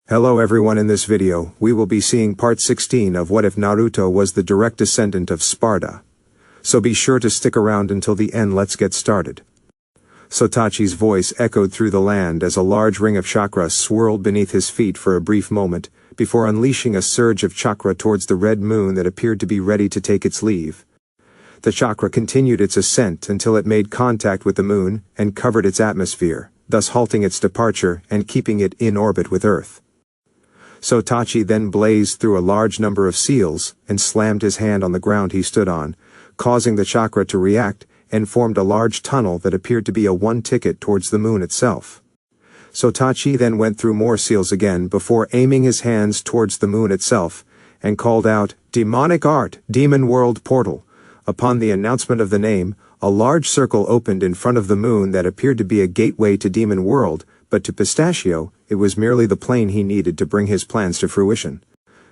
Hello everyone, in this video, we will be seeing part 16 of What If Naruto was the direct descendant of Sparda. So be sure to stick around until the end. Let's get started. Sotachi's voice echoed through the land as a large ring of chakra swirled beneath his feet for a brief moment, before unleashing a surge of chakra towards the red moon that appeared to be ready to take its leave. The chakra continued its ascent until it made contact with the moon and covered its atmosphere, thus halting its departure and keeping it in orbit with Earth. Sotachi then blazed through a large number of seals and slammed his hand on the ground he stood on, causing the chakra to react, and formed a large tunnel that appeared to be a one ticket towards the moon itself. Sotachi then went through more seals again before aiming his hands towards the moon itself, and called out, "Demonic Art, Demon World Portal." Upon the announcement of the name, a large circle opened in front of the moon that appeared to be a gateway to Demon World, but to Pistachio, it was merely the plane he needed to bring his plans to fruition.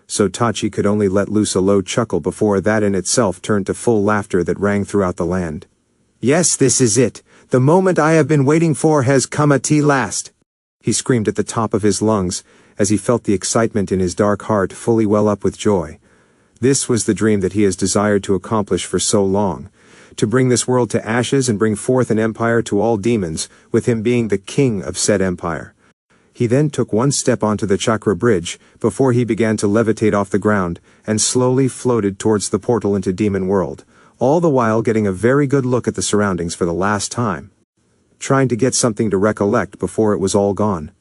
Sotachi could only let loose a low chuckle before that in itself turned to full laughter that rang throughout the land. "Yes, this is it. The moment I have been waiting for has come at last," he screamed at the top of his lungs, as he felt the excitement in his dark heart fully well up with joy. This was the dream that he has desired to accomplish for so long. To bring this world to ashes and bring forth an empire to all demons, with him being the king of said empire. He then took one step onto the chakra bridge, before he began to levitate off the ground, and slowly floated towards the portal into Demon World, all the while getting a very good look at the surroundings for the last time. Trying to get something to recollect before it was all gone.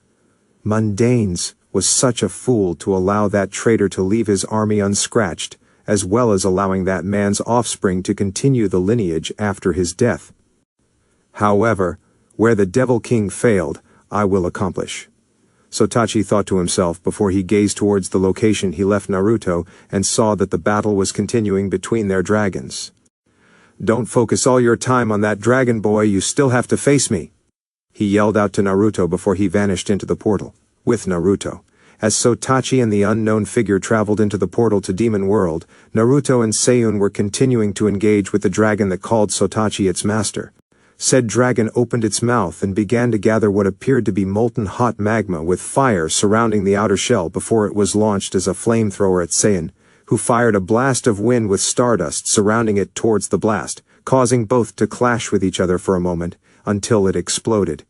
Mundanes was such a fool to allow that traitor to leave his army unscratched, as well as allowing that man's offspring to continue the lineage after his death. However, where the Devil King failed, I will accomplish. Sotachi thought to himself before he gazed towards the location he left Naruto and saw that the battle was continuing between their dragons. "Don't focus all your time on that dragon, boy, you still have to face me," he yelled out to Naruto before he vanished into the portal, with Naruto. As Sotachi and the unknown figure traveled into the portal to Demon World, Naruto and Seiun were continuing to engage with the dragon that called Sotachi its master. Said dragon opened its mouth and began to gather what appeared to be molten hot magma with fire surrounding the outer shell before it was launched as a flamethrower at Seiun, who fired a blast of wind with stardust surrounding it towards the blast, causing both to clash with each other for a moment, until it exploded.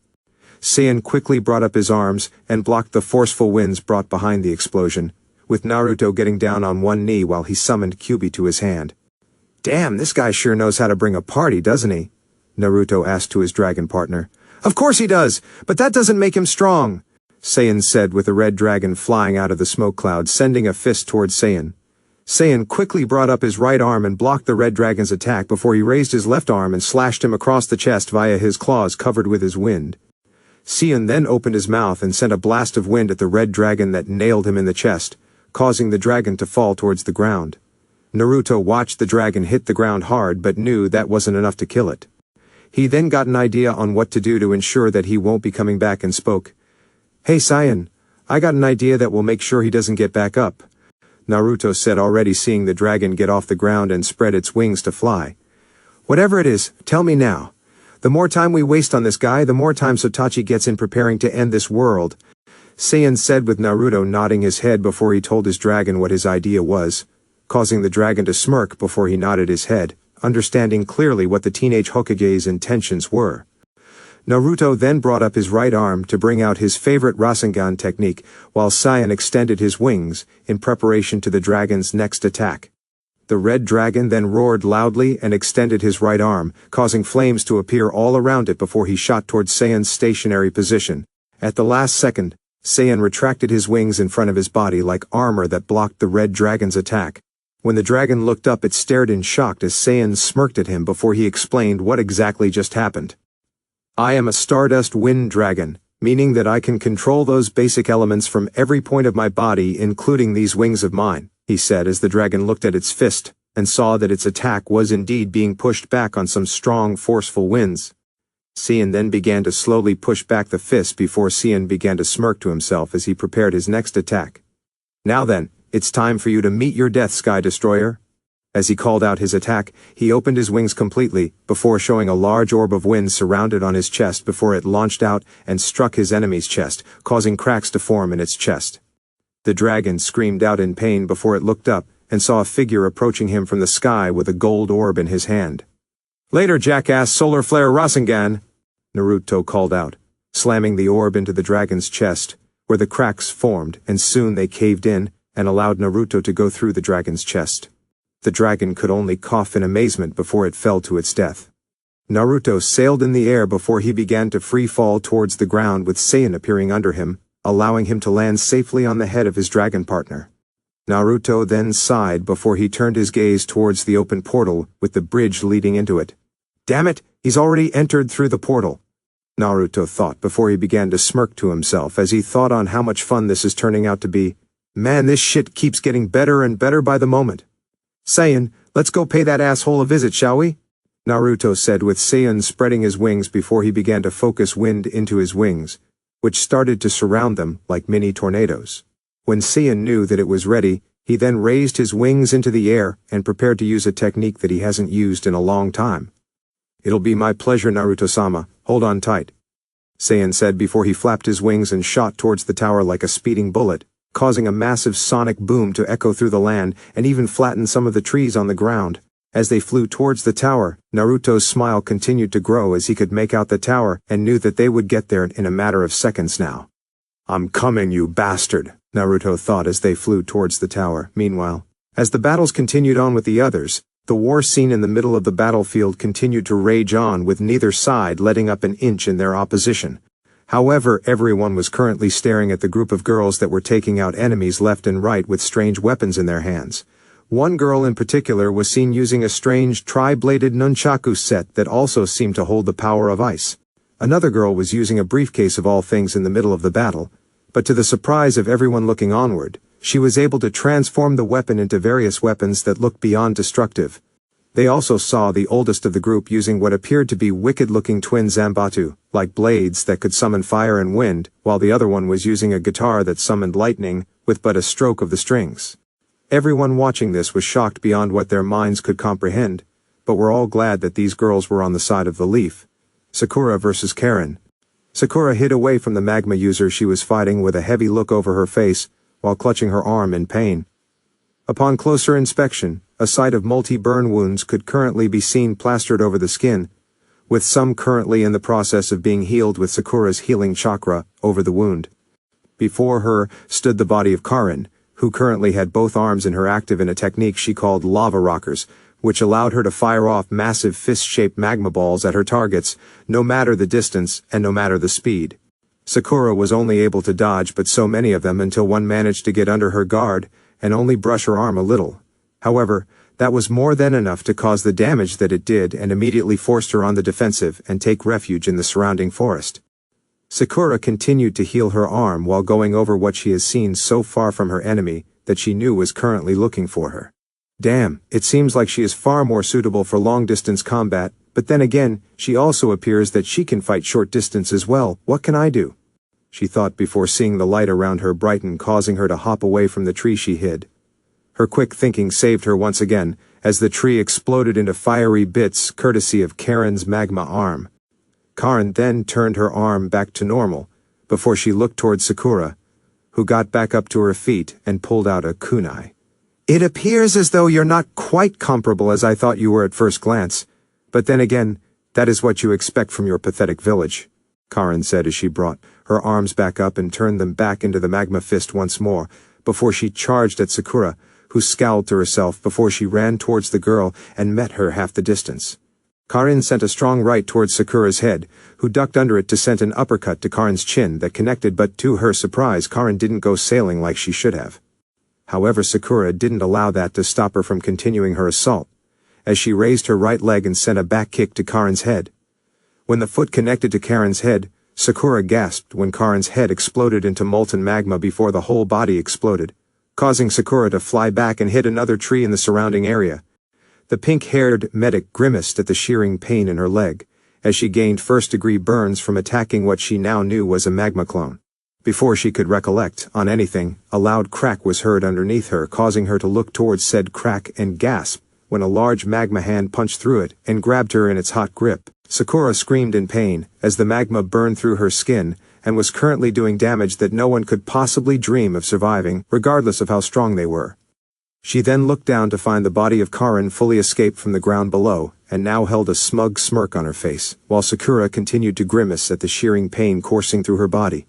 Seiun quickly brought up his arms and blocked the forceful winds brought behind the explosion, with Naruto getting down on one knee while he summoned Kyuubi to his hand. "Damn, this guy sure knows how to bring a party, doesn't he?" Naruto asked to his dragon partner. "Of course he does, but that doesn't make him strong," Seiun said, with the red dragon flying out of the smoke cloud, sending a fist towards Seiun. Seiun quickly brought up his right arm and blocked the red dragon's attack before he raised his left arm and slashed him across the chest via his claws covered with his wind. Seiun then opened his mouth and sent a blast of wind at the red dragon that nailed him in the chest, causing the dragon to fall towards the ground. Naruto watched the dragon hit the ground hard but knew that wasn't enough to kill it. He then got an idea on what to do to ensure that he won't be coming back and spoke. "Hey Seiun, I got an idea that will make sure he doesn't get back up," Naruto said, already seeing the dragon get off the ground and spread its wings to fly. "Whatever it is, tell me now. The more time we waste on this guy, the more time Sotachi gets in preparing to end this world," Seiun said, with Naruto nodding his head before he told his dragon what his idea was, causing the dragon to smirk before he nodded his head, understanding clearly what the teenage Hokage's intentions were. Naruto then brought up his right arm to bring out his favorite Rasengan technique, while Seiun extended his wings in preparation to the dragon's next attack. The red dragon then roared loudly and extended his right arm, causing flames to appear all around it before he shot towards Seiun's stationary position. At the last second, Seiun retracted his wings in front of his body like armor that blocked the red dragon's attack. When the dragon looked up, it stared in shock as Seiun smirked at him before he explained what exactly just happened. "I am a Stardust Wind Dragon, meaning that I can control those basic elements from every point of my body, including these wings of mine," he said, as the dragon looked at its fist and saw that its attack was indeed being pushed back on some strong, forceful winds. Seiun then began to slowly push back the fist before Seiun began to smirk to himself as he prepared his next attack. "Now then, it's time for you to meet your death, Sky Destroyer." As he called out his attack, he opened his wings completely, before showing a large orb of wind surrounded on his chest before it launched out and struck his enemy's chest, causing cracks to form in its chest. The dragon screamed out in pain before it looked up and saw a figure approaching him from the sky with a gold orb in his hand. "Later, jackass solar flare Rasengan," Naruto called out, slamming the orb into the dragon's chest, where the cracks formed, and soon they caved in and allowed Naruto to go through the dragon's chest. The dragon could only cough in amazement before it fell to its death. Naruto sailed in the air before he began to free fall towards the ground, with Saiyan appearing under him, allowing him to land safely on the head of his dragon partner. Naruto then sighed before he turned his gaze towards the open portal with the bridge leading into it. "Damn it, he's already entered through the portal," Naruto thought before he began to smirk to himself as he thought on how much fun this is turning out to be. Man, this shit keeps getting better and better by the moment. "Saiyan, let's go pay that asshole a visit, shall we?" Naruto said, with Saiyan spreading his wings before he began to focus wind into his wings, which started to surround them like mini tornadoes. When Saiyan knew that it was ready, he then raised his wings into the air and prepared to use a technique that he hasn't used in a long time. "It'll be my pleasure, Naruto-sama, hold on tight," Saiyan said before he flapped his wings and shot towards the tower like a speeding bullet, causing a massive sonic boom to echo through the land and even flatten some of the trees on the ground. As they flew towards the tower, Naruto's smile continued to grow as he could make out the tower and knew that they would get there in a matter of seconds now. "I'm coming, you bastard," Naruto thought as they flew towards the tower. Meanwhile, as the battles continued on with the others, the war scene in the middle of the battlefield continued to rage on, with neither side letting up an inch in their opposition. However, everyone was currently staring at the group of girls that were taking out enemies left and right with strange weapons in their hands. One girl in particular was seen using a strange tri-bladed nunchaku set that also seemed to hold the power of ice. Another girl was using a briefcase of all things in the middle of the battle, but to the surprise of everyone looking onward, she was able to transform the weapon into various weapons that looked beyond destructive. They also saw the oldest of the group using what appeared to be wicked-looking twin zanbatsu, like blades that could summon fire and wind, while the other one was using a guitar that summoned lightning with but a stroke of the strings. Everyone watching this was shocked beyond what their minds could comprehend, but were all glad that these girls were on the side of the leaf. Sakura versus Karen. Sakura hid away from the magma user she was fighting with a heavy look over her face, while clutching her arm in pain. Upon closer inspection, a sight of multi-burn wounds could currently be seen plastered over the skin, with some currently in the process of being healed with Sakura's healing chakra over the wound. Before her stood the body of Karen, who currently had both arms in her active in a technique she called lava rockers, which allowed her to fire off massive fist-shaped magma balls at her targets, no matter the distance and no matter the speed. Sakura was only able to dodge but so many of them until one managed to get under her guard and only brush her arm a little. However, that was more than enough to cause the damage that it did and immediately forced her on the defensive and take refuge in the surrounding forest. Sakura continued to heal her arm while going over what she has seen so far from her enemy that she knew was currently looking for her. Damn, it seems like she is far more suitable for long-distance combat, but then again, she also appears that she can fight short distance as well. What can I do? She thought before seeing the light around her brighten, causing her to hop away from the tree she hid. Her quick thinking saved her once again, as the tree exploded into fiery bits courtesy of Karen's magma arm. Karen then turned her arm back to normal, before she looked towards Sakura, who got back up to her feet and pulled out a kunai. "It appears as though you're not quite comparable as I thought you were at first glance, but then again, that is what you expect from your pathetic village," Karen said as she brought her arms back up and turned them back into the magma fist once more, before she charged at Sakura, who scowled to herself before she ran towards the girl and met her half the distance. Karen sent a strong right towards Sakura's head, who ducked under it to send an uppercut to Karen's chin that connected, but to her surprise Karen didn't go sailing like she should have. However, Sakura didn't allow that to stop her from continuing her assault, as she raised her right leg and sent a back kick to Karen's head. When the foot connected to Karen's head, Sakura gasped when Karen's head exploded into molten magma before the whole body exploded, causing Sakura to fly back and hit another tree in the surrounding area. The pink-haired medic grimaced at the shearing pain in her leg, as she gained first-degree burns from attacking what she now knew was a magma clone. Before she could recollect on anything, a loud crack was heard underneath her, causing her to look towards said crack and gasp when a large magma hand punched through it and grabbed her in its hot grip. Sakura screamed in pain as the magma burned through her skin, and was currently doing damage that no one could possibly dream of surviving, regardless of how strong they were. She then looked down to find the body of Karin fully escaped from the ground below, and now held a smug smirk on her face, while Sakura continued to grimace at the shearing pain coursing through her body.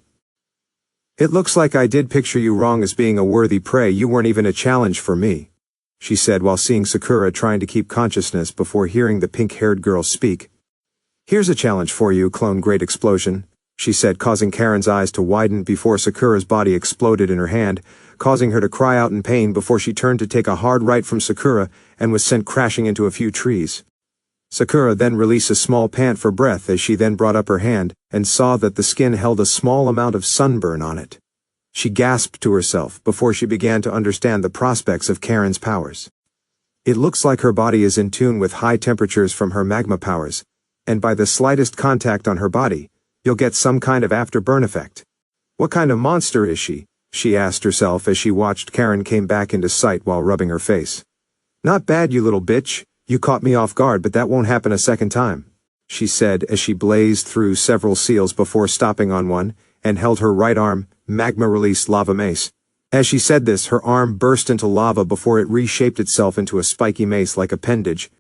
"It looks like I did picture you wrong as being a worthy prey. You weren't even a challenge for me," she said while seeing Sakura trying to keep consciousness before hearing the pink-haired girl speak. "Here's a challenge for you, clone Great Explosion," she said, causing Karin's eyes to widen before Sakura's body exploded in her hand, causing her to cry out in pain before she turned to take a hard right from Sakura and was sent crashing into a few trees. Sakura then released a small pant for breath as she then brought up her hand and saw that the skin held a small amount of sunburn on it. She gasped to herself before she began to understand the prospects of Karin's powers. It looks like her body is in tune with high temperatures from her magma powers, and by the slightest contact on her body, you'll get some kind of afterburn effect. What kind of monster is she? She asked herself as she watched Karin came back into sight while rubbing her face. "Not bad, you little bitch. You caught me off guard, but that won't happen a second time," she said as she blazed through several seals before stopping on one, and held her right arm, magma-released lava mace. As she said this, her arm burst into lava before it reshaped itself into a spiky mace like appendage.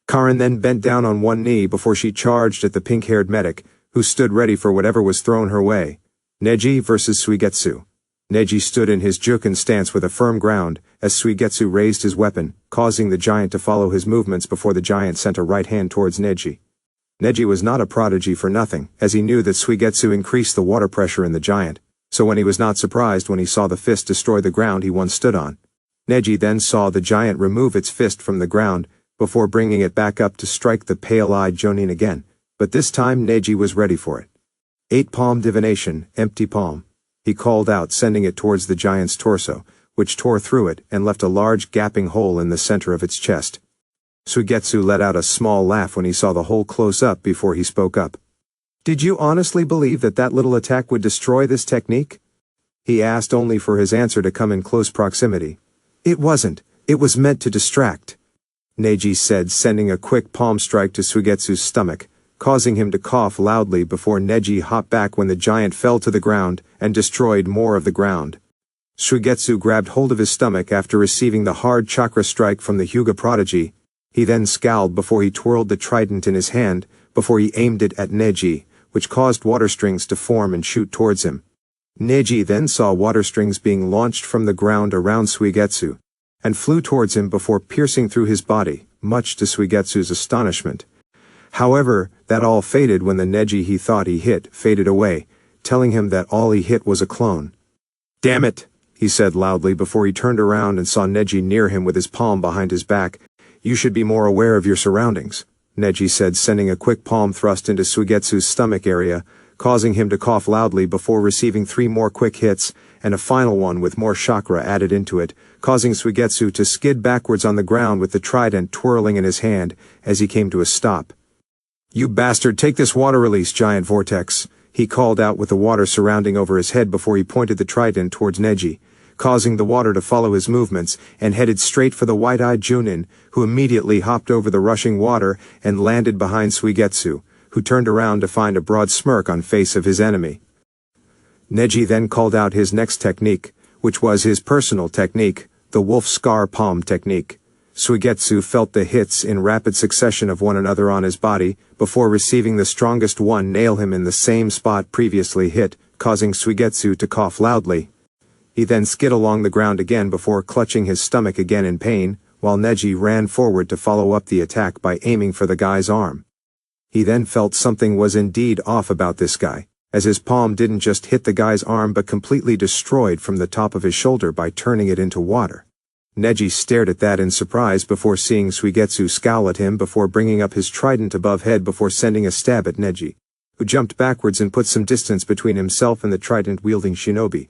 Karin then bent down on one knee before she charged at the pink-haired medic, who stood ready for whatever was thrown her way. Neji versus Suigetsu. Neji stood in his Juken stance with a firm ground, as Suigetsu raised his weapon, causing the giant to follow his movements before the giant sent a right hand towards Neji. Neji was not a prodigy for nothing, as he knew that Suigetsu increased the water pressure in the giant, so when he was not surprised when he saw the fist destroy the ground he once stood on. Neji then saw the giant remove its fist from the ground, before bringing it back up to strike the pale-eyed Jonin again, but this time Neji was ready for it. 8-palm divination, empty palm. He called out, sending it towards the giant's torso, which tore through it and left a large gaping hole in the center of its chest. Suigetsu let out a small laugh when he saw the hole close up before he spoke up. "Did you honestly believe that that little attack would destroy this technique?" he asked, only for his answer to come in close proximity. "It wasn't. It was meant to distract," Neji said, sending a quick palm strike to Suigetsu's stomach, causing him to cough loudly before Neji hopped back when the giant fell to the ground and destroyed more of the ground. Suigetsu grabbed hold of his stomach after receiving the hard chakra strike from the Hyuga prodigy. He then scowled before he twirled the trident in his hand, before he aimed it at Neji, which caused water strings to form and shoot towards him. Neji then saw water strings being launched from the ground around Suigetsu, and flew towards him before piercing through his body, much to Suigetsu's astonishment. However, that all faded when the Neji he thought he hit faded away, telling him that all he hit was a clone. "Damn it," he said loudly before he turned around and saw Neji near him with his palm behind his back. "You should be more aware of your surroundings," Neji said, sending a quick palm thrust into Suigetsu's stomach area, causing him to cough loudly before receiving 3 more quick hits, and a final one with more chakra added into it, causing Suigetsu to skid backwards on the ground with the trident twirling in his hand as he came to a stop. "You bastard, take this water release, giant vortex," he called out with the water surrounding over his head before he pointed the trident towards Neji, causing the water to follow his movements and headed straight for the white-eyed Junin, who immediately hopped over the rushing water and landed behind Suigetsu, who turned around to find a broad smirk on face of his enemy. Neji then called out his next technique, which was his personal technique, the Wolf Scar Palm technique. Suigetsu felt the hits in rapid succession of one another on his body, before receiving the strongest one nail him in the same spot previously hit, causing Suigetsu to cough loudly. He then skid along the ground again before clutching his stomach again in pain, while Neji ran forward to follow up the attack by aiming for the guy's arm. He then felt something was indeed off about this guy, as his palm didn't just hit the guy's arm but completely destroyed from the top of his shoulder by turning it into water. Neji stared at that in surprise before seeing Suigetsu scowl at him before bringing up his trident above head before sending a stab at Neji, who jumped backwards and put some distance between himself and the trident-wielding shinobi.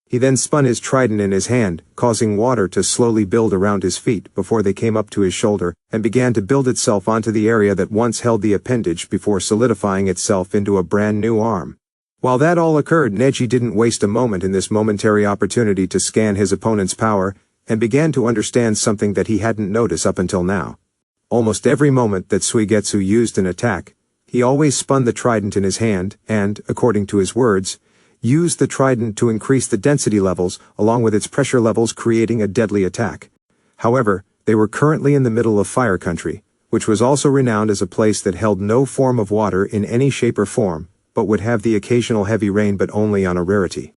He then spun his trident in his hand, causing water to slowly build around his feet before they came up to his shoulder and began to build itself onto the area that once held the appendage before solidifying itself into a brand new arm. While that all occurred, Neji didn't waste a moment in this momentary opportunity to scan his opponent's power and began to understand something that he hadn't noticed up until now. Almost every moment that Suigetsu used an attack, He always spun the trident in his hand and, according to his words, used the trident to increase the density levels along with its pressure levels, creating a deadly attack. However, they were currently in the middle of fire country, which was also renowned as a place that held no form of water in any shape or form, but would have the occasional heavy rain but only on a rarity.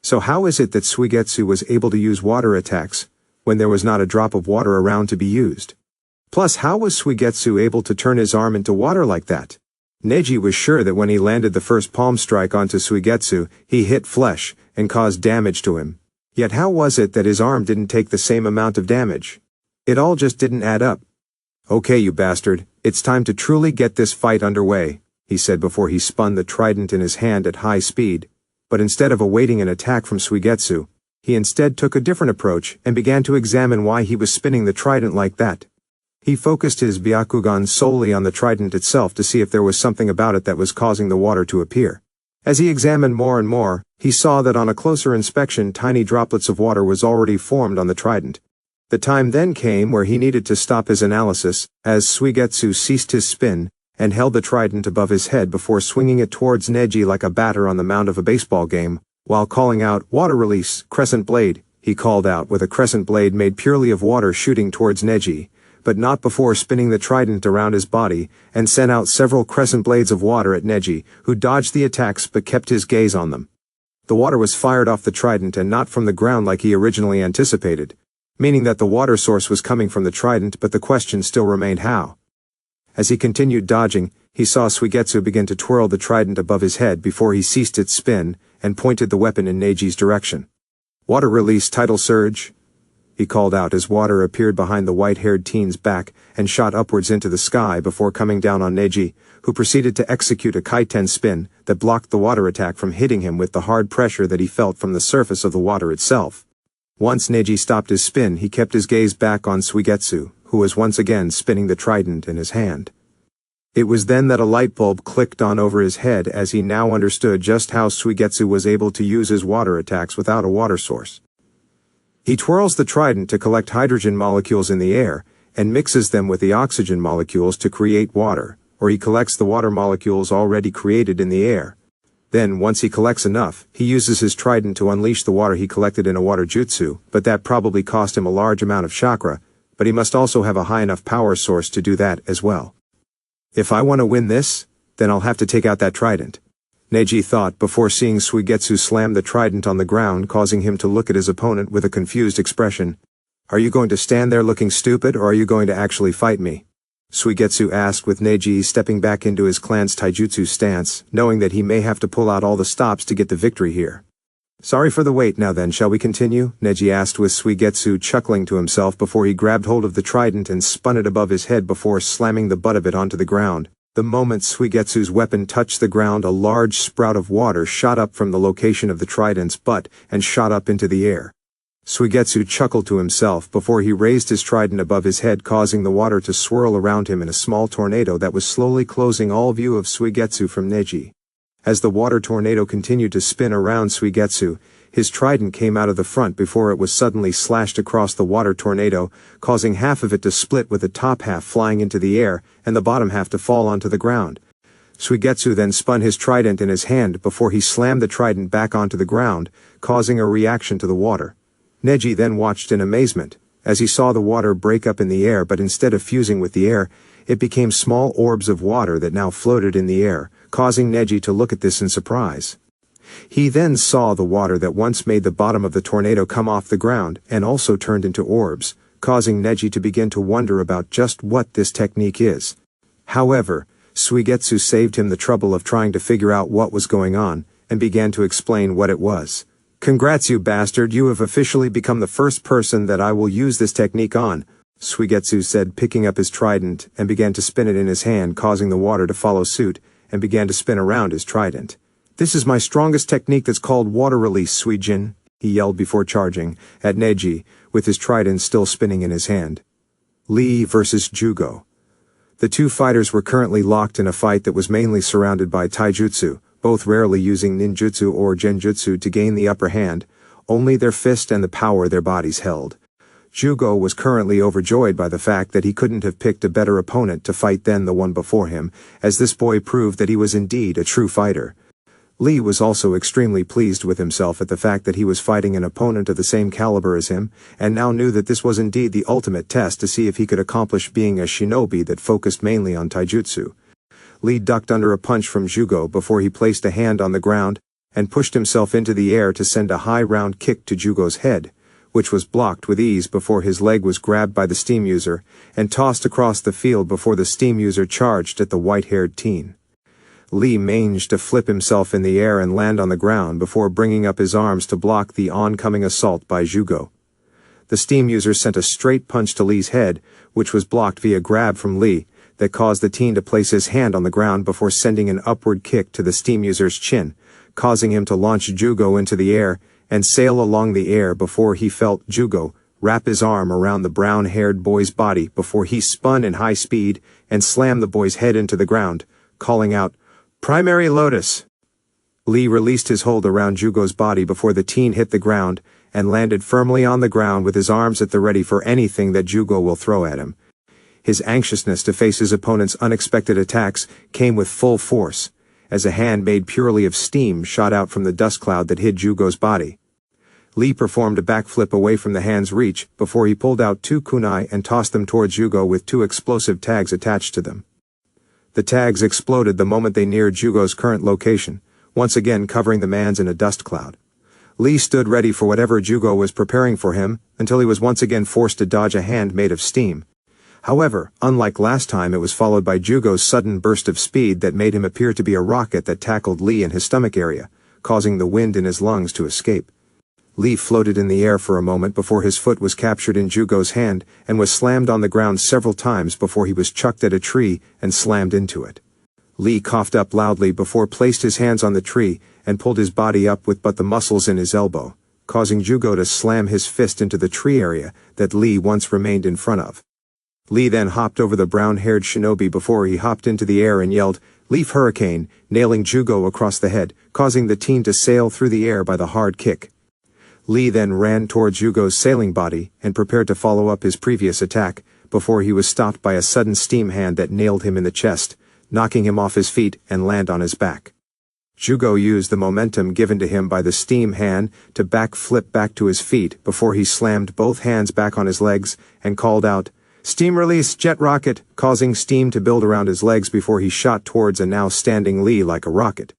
So how is it that Suigetsu was able to use water attacks when there was not a drop of water around to be used? Plus, how was Suigetsu able to turn his arm into water like that? Neji was sure that when he landed the first palm strike onto Suigetsu, he hit flesh and caused damage to him. Yet how was it that his arm didn't take the same amount of damage? It all just didn't add up. "Okay, you bastard, it's time to truly get this fight underway," he said before he spun the trident in his hand at high speed. But instead of awaiting an attack from Suigetsu, he instead took a different approach and began to examine why he was spinning the trident like that. He focused his Byakugan solely on the trident itself to see if there was something about it that was causing the water to appear. As he examined more and more, he saw that on a closer inspection tiny droplets of water was already formed on the trident. The time then came where he needed to stop his analysis, as Suigetsu ceased his spin, and held the trident above his head before swinging it towards Neji like a batter on the mound of a baseball game, while calling out, "Water release, crescent blade," he called out with a crescent blade made purely of water shooting towards Neji, but not before spinning the trident around his body, and sent out several crescent blades of water at Neji, who dodged the attacks but kept his gaze on them. The water was fired off the trident and not from the ground like he originally anticipated, meaning that the water source was coming from the trident, but the question still remained how. As he continued dodging, he saw Suigetsu begin to twirl the trident above his head before he ceased its spin and pointed the weapon in Neji's direction. "Water release, tidal surge," he called out as water appeared behind the white-haired teen's back and shot upwards into the sky before coming down on Neji, who proceeded to execute a kaiten spin that blocked the water attack from hitting him with the hard pressure that he felt from the surface of the water itself. Once Neji stopped his spin, he kept his gaze back on Suigetsu, who was once again spinning the trident in his hand. It was then that a light bulb clicked on over his head as he now understood just how Suigetsu was able to use his water attacks without a water source. He twirls the trident to collect hydrogen molecules in the air, and mixes them with the oxygen molecules to create water, or he collects the water molecules already created in the air. Then, once he collects enough, he uses his trident to unleash the water he collected in a water jutsu, but that probably cost him a large amount of chakra, but he must also have a high enough power source to do that as well. "If I want to win this, then I'll have to take out that trident," Neji thought before seeing Suigetsu slam the trident on the ground, causing him to look at his opponent with a confused expression. "Are you going to stand there looking stupid, or are you going to actually fight me?" Suigetsu asked, with Neji stepping back into his clan's taijutsu stance, knowing that he may have to pull out all the stops to get the victory here. "Sorry for the wait. Now then, shall we continue?" Neji asked, with Suigetsu chuckling to himself before he grabbed hold of the trident and spun it above his head before slamming the butt of it onto the ground. The moment Suigetsu's weapon touched the ground, a large sprout of water shot up from the location of the trident's butt and shot up into the air. Suigetsu chuckled to himself before he raised his trident above his head, causing the water to swirl around him in a small tornado that was slowly closing all view of Suigetsu from Neji. As the water tornado continued to spin around Suigetsu, his trident came out of the front before it was suddenly slashed across the water tornado, causing half of it to split with the top half flying into the air and the bottom half to fall onto the ground. Suigetsu then spun his trident in his hand before he slammed the trident back onto the ground, causing a reaction to the water. Neji then watched in amazement, as he saw the water break up in the air, but instead of fusing with the air, it became small orbs of water that now floated in the air, causing Neji to look at this in surprise. He then saw the water that once made the bottom of the tornado come off the ground and also turned into orbs, causing Neji to begin to wonder about just what this technique is. However, Suigetsu saved him the trouble of trying to figure out what was going on, and began to explain what it was. "Congrats, you bastard, you have officially become the first person that I will use this technique on," Suigetsu said, picking up his trident and began to spin it in his hand, causing the water to follow suit, and began to spin around his trident. "This is my strongest technique that's called water release, Suijin," he yelled before charging at Neji, with his trident still spinning in his hand. Lee versus Jugo. The two fighters were currently locked in a fight that was mainly surrounded by taijutsu, both rarely using ninjutsu or genjutsu to gain the upper hand, only their fist and the power their bodies held. Jugo was currently overjoyed by the fact that he couldn't have picked a better opponent to fight than the one before him, as this boy proved that he was indeed a true fighter. Lee was also extremely pleased with himself at the fact that he was fighting an opponent of the same caliber as him, and now knew that this was indeed the ultimate test to see if he could accomplish being a shinobi that focused mainly on taijutsu. Lee ducked under a punch from Jugo before he placed a hand on the ground, and pushed himself into the air to send a high round kick to Jugo's head, which was blocked with ease before his leg was grabbed by the steam user, and tossed across the field before the steam user charged at the white-haired teen. Lee managed to flip himself in the air and land on the ground before bringing up his arms to block the oncoming assault by Jugo. The steam user sent a straight punch to Lee's head, which was blocked via grab from Lee, that caused the teen to place his hand on the ground before sending an upward kick to the steam user's chin, causing him to launch Jugo into the air and sail along the air before he felt Jugo wrap his arm around the brown-haired boy's body before he spun in high speed and slammed the boy's head into the ground, calling out, "Primary Lotus!" Lee released his hold around Jugo's body before the teen hit the ground and landed firmly on the ground with his arms at the ready for anything that Jugo will throw at him. His anxiousness to face his opponent's unexpected attacks came with full force, as a hand made purely of steam shot out from the dust cloud that hid Jugo's body. Lee performed a backflip away from the hand's reach before he pulled out 2 kunai and tossed them towards Jugo with 2 explosive tags attached to them. The tags exploded the moment they neared Jugo's current location, once again covering the man's in a dust cloud. Lee stood ready for whatever Jugo was preparing for him until he was once again forced to dodge a hand made of steam. However, unlike last time, it was followed by Jugo's sudden burst of speed that made him appear to be a rocket that tackled Lee in his stomach area, causing the wind in his lungs to escape. Lee floated in the air for a moment before his foot was captured in Jugo's hand and was slammed on the ground several times before he was chucked at a tree and slammed into it. Lee coughed up loudly before placed his hands on the tree and pulled his body up with but the muscles in his elbow, causing Jugo to slam his fist into the tree area that Lee once remained in front of. Lee then hopped over the brown-haired shinobi before he hopped into the air and yelled, "Leaf Hurricane," nailing Jugo across the head, causing the teen to sail through the air by the hard kick. Lee then ran towards Jugo's sailing body and prepared to follow up his previous attack before he was stopped by a sudden steam hand that nailed him in the chest, knocking him off his feet and land on his back. Jugo used the momentum given to him by the steam hand to flip back to his feet before he slammed both hands back on his legs and called out, "Steam release jet rocket," causing steam to build around his legs before he shot towards a now standing Lee like a rocket.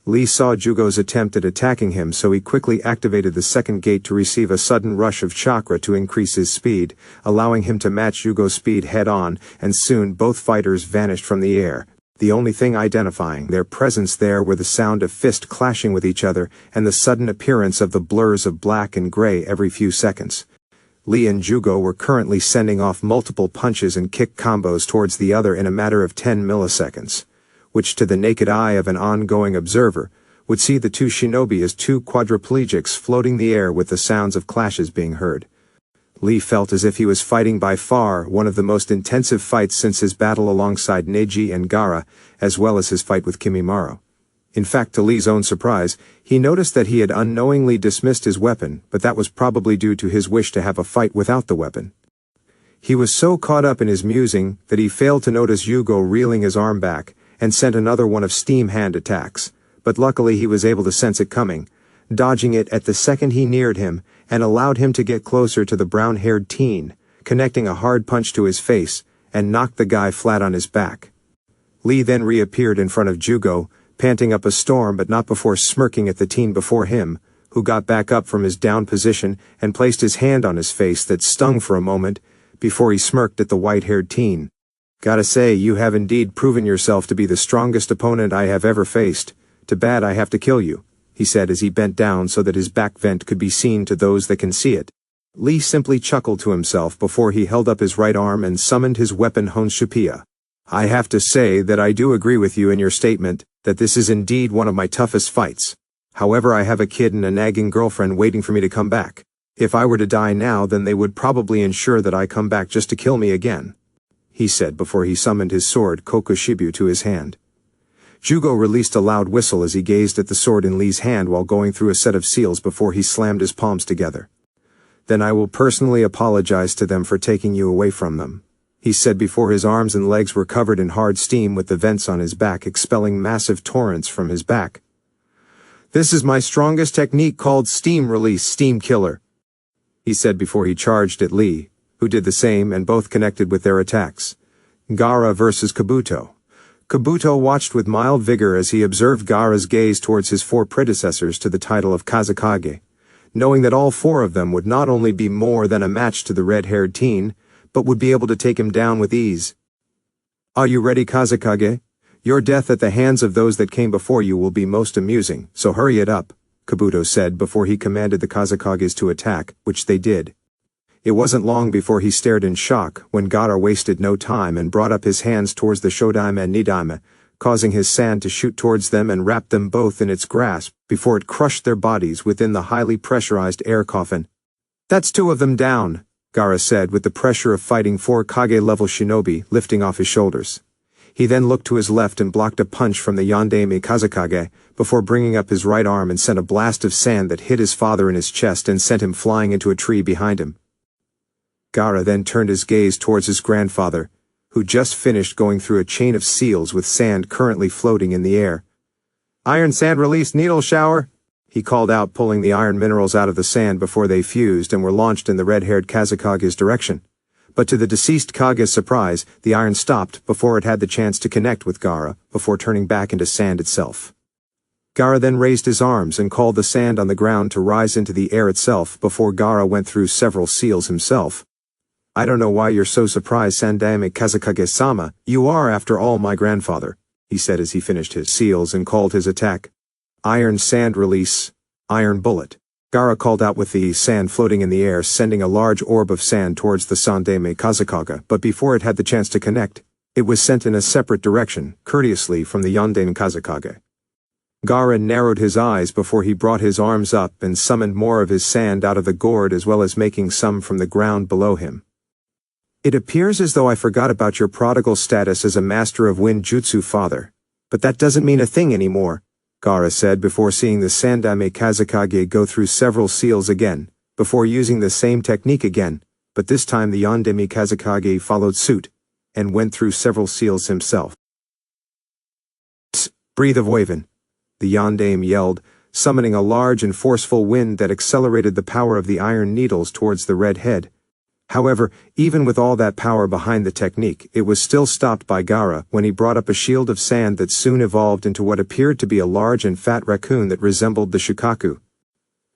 Lee saw Jugo's attempt at attacking him, so he quickly activated the second gate to receive a sudden rush of chakra to increase his speed, allowing him to match Jugo's speed head-on, and soon both fighters vanished from the air. The only thing identifying their presence there were the sound of fists clashing with each other and the sudden appearance of the blurs of black and gray every few seconds. Lee and Jugo were currently sending off multiple punches and kick combos towards the other in a matter of 10 milliseconds. Which to the naked eye of an ongoing observer, would see the 2 shinobi as 2 quadriplegics floating the air with the sounds of clashes being heard. Lee felt as if he was fighting by far one of the most intensive fights since his battle alongside Neji and Gaara, as well as his fight with Kimimaro. In fact, to Lee's own surprise, he noticed that he had unknowingly dismissed his weapon, but that was probably due to his wish to have a fight without the weapon. He was so caught up in his musing that he failed to notice Jugo reeling his arm back, and sent another one of steam hand attacks, but luckily he was able to sense it coming, dodging it at the second he neared him, and allowed him to get closer to the brown-haired teen, connecting a hard punch to his face, and knocked the guy flat on his back. Lee then reappeared in front of Jugo, panting up a storm but not before smirking at the teen before him, who got back up from his down position and placed his hand on his face that stung for a moment, before he smirked at the white-haired teen. "Gotta say, you have indeed proven yourself to be the strongest opponent I have ever faced. Too bad I have to kill you," he said as he bent down so that his back vent could be seen to those that can see it. Lee simply chuckled to himself before he held up his right arm and summoned his weapon Honshupiya. "I have to say that I do agree with you in your statement that this is indeed one of my toughest fights. However, I have a kid and a nagging girlfriend waiting for me to come back. If I were to die now, then they would probably ensure that I come back just to kill me again," he said before he summoned his sword Kokushibu to his hand. Jugo released a loud whistle as he gazed at the sword in Lee's hand while going through a set of seals before he slammed his palms together. Then I will personally apologize to them for taking you away from them," he said before his arms and legs were covered in hard steam with the vents on his back expelling massive torrents from his back. "This is my strongest technique called Steam Release Steam Killer," he said before he charged at Lee, who did the same and both connected with their attacks. Gaara versus Kabuto. Kabuto watched with mild vigor as he observed Gaara's gaze towards his 4 predecessors to the title of Kazekage, knowing that all 4 of them would not only be more than a match to the red-haired teen, but would be able to take him down with ease. "Are you ready, Kazekage? Your death at the hands of those that came before you will be most amusing, so hurry it up," Kabuto said before he commanded the Kazekages to attack, which they did. It wasn't long before he stared in shock when Gaara wasted no time and brought up his hands towards the Shodaime and Nidaime, causing his sand to shoot towards them and wrap them both in its grasp before it crushed their bodies within the highly pressurized air coffin. "That's 2 of them down," Gaara said with the pressure of fighting 4 Kage-level shinobi lifting off his shoulders. He then looked to his left and blocked a punch from the Yondaime Kazekage before bringing up his right arm and sent a blast of sand that hit his father in his chest and sent him flying into a tree behind him. Gaara then turned his gaze towards his grandfather, who just finished going through a chain of seals with sand currently floating in the air. "Iron Sand Release Needle Shower," he called out, pulling the iron minerals out of the sand before they fused and were launched in the red-haired Kazekage's direction. But to the deceased Kage's surprise, the iron stopped before it had the chance to connect with Gaara, before turning back into sand itself. Gaara then raised his arms and called the sand on the ground to rise into the air itself before Gaara went through several seals himself. "I don't know why you're so surprised, Sandaime Kazekage-sama, you are after all my grandfather," he said as he finished his seals and called his attack. "Iron Sand Release, Iron Bullet." Gaara called out with the sand floating in the air, sending a large orb of sand towards the Sandaime Kazekage, but before it had the chance to connect, it was sent in a separate direction, courteously from the Yondaime Kazekage. Gaara narrowed his eyes before he brought his arms up and summoned more of his sand out of the gourd as well as making some from the ground below him. "It appears as though I forgot about your prodigal status as a master of wind jutsu, father. But that doesn't mean a thing anymore," Gaara said before seeing the Sandaime Kazekage go through several seals again, before using the same technique again, but this time the Yondaime Kazekage followed suit, and went through several seals himself. "Breathe of Waven," the Yondaime yelled, summoning a large and forceful wind that accelerated the power of the iron needles towards the red head. However, even with all that power behind the technique, it was still stopped by Gaara when he brought up a shield of sand that soon evolved into what appeared to be a large and fat raccoon that resembled the Shukaku.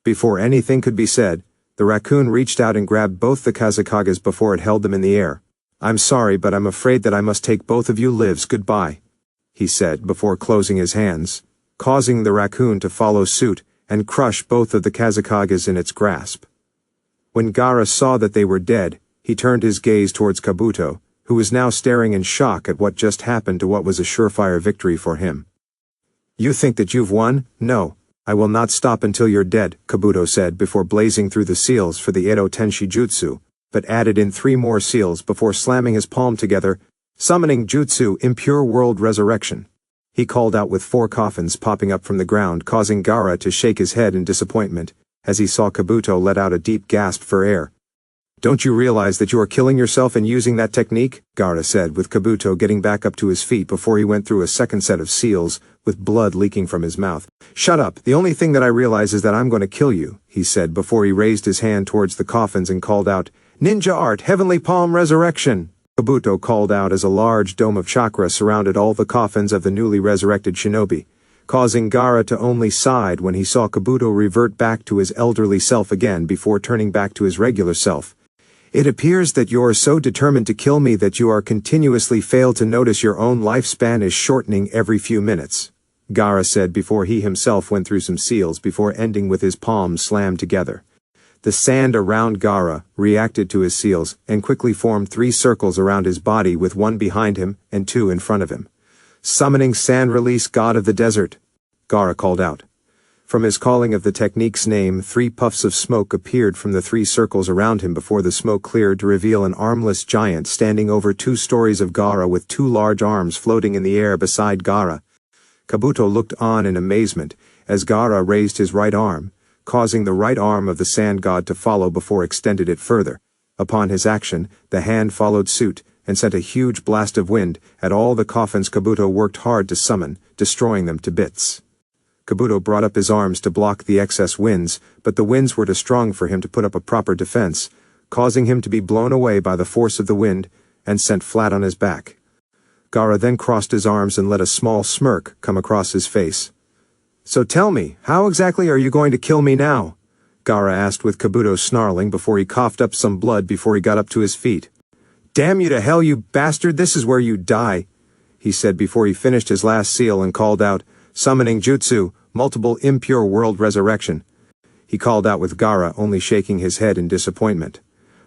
Before anything could be said, the raccoon reached out and grabbed both the Kazekages before it held them in the air. "I'm sorry, but I'm afraid that I must take both of you lives goodbye," he said before closing his hands, causing the raccoon to follow suit and crush both of the Kazekages in its grasp. When Gaara saw that they were dead, he turned his gaze towards Kabuto, who was now staring in shock at what just happened to what was a surefire victory for him. "You think that you've won? No, I will not stop until you're dead," Kabuto said before blazing through the seals for the Edo Tenshi Jutsu, but added in 3 more seals before slamming his palm together, summoning Jutsu Impure World Resurrection. He called out with 4 coffins popping up from the ground, causing Gaara to shake his head in disappointment as he saw Kabuto let out a deep gasp for air. "Don't you realize that you are killing yourself in using that technique?" Gaara said with Kabuto getting back up to his feet before he went through a second set of seals, with blood leaking from his mouth. "Shut up, the only thing that I realize is that I'm going to kill you," he said before he raised his hand towards the coffins and called out, "Ninja Art Heavenly Palm Resurrection!" Kabuto called out as a large dome of chakra surrounded all the coffins of the newly resurrected shinobi, causing Gaara to only sigh when he saw Kabuto revert back to his elderly self again before turning back to his regular self. "It appears that you are so determined to kill me that you are continuously fail to notice your own lifespan is shortening every few minutes," Gaara said before he himself went through some seals before ending with his palms slammed together. The sand around Gaara reacted to his seals and quickly formed 3 circles around his body with 1 behind him and 2 in front of him. "Summoning Sand Release God of the Desert," Gaara called out. From his calling of the technique's name, 3 puffs of smoke appeared from the 3 circles around him before the smoke cleared to reveal an armless giant standing over 2 stories of Gaara with 2 large arms floating in the air beside Gaara. Kabuto looked on in amazement as Gaara raised his right arm, causing the right arm of the sand god to follow before extended it further. Upon his action, the hand followed suit, and sent a huge blast of wind at all the coffins Kabuto worked hard to summon, destroying them to bits. Kabuto brought up his arms to block the excess winds, but the winds were too strong for him to put up a proper defense, causing him to be blown away by the force of the wind, and sent flat on his back. Gaara then crossed his arms and let a small smirk come across his face. "So tell me, how exactly are you going to kill me now?" Gaara asked with Kabuto snarling before he coughed up some blood before he got up to his feet. "Damn you to hell, you bastard, this is where you die," he said before he finished his last seal and called out, "Summoning Jutsu, multiple impure world resurrection." He called out with Gaara only shaking his head in disappointment.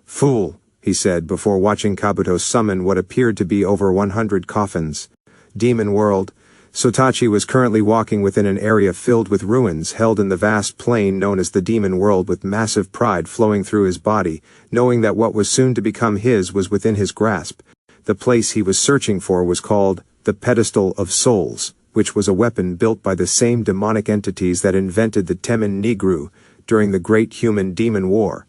"Fool," he said before watching Kabuto summon what appeared to be over 100 coffins. Demon World. Sotachi was currently walking within an area filled with ruins held in the vast plain known as the Demon World with massive pride flowing through his body, knowing that what was soon to become his was within his grasp. The place he was searching for was called the Pedestal of Souls, which was a weapon built by the same demonic entities that invented the Temen Nigru during the Great Human-Demon War.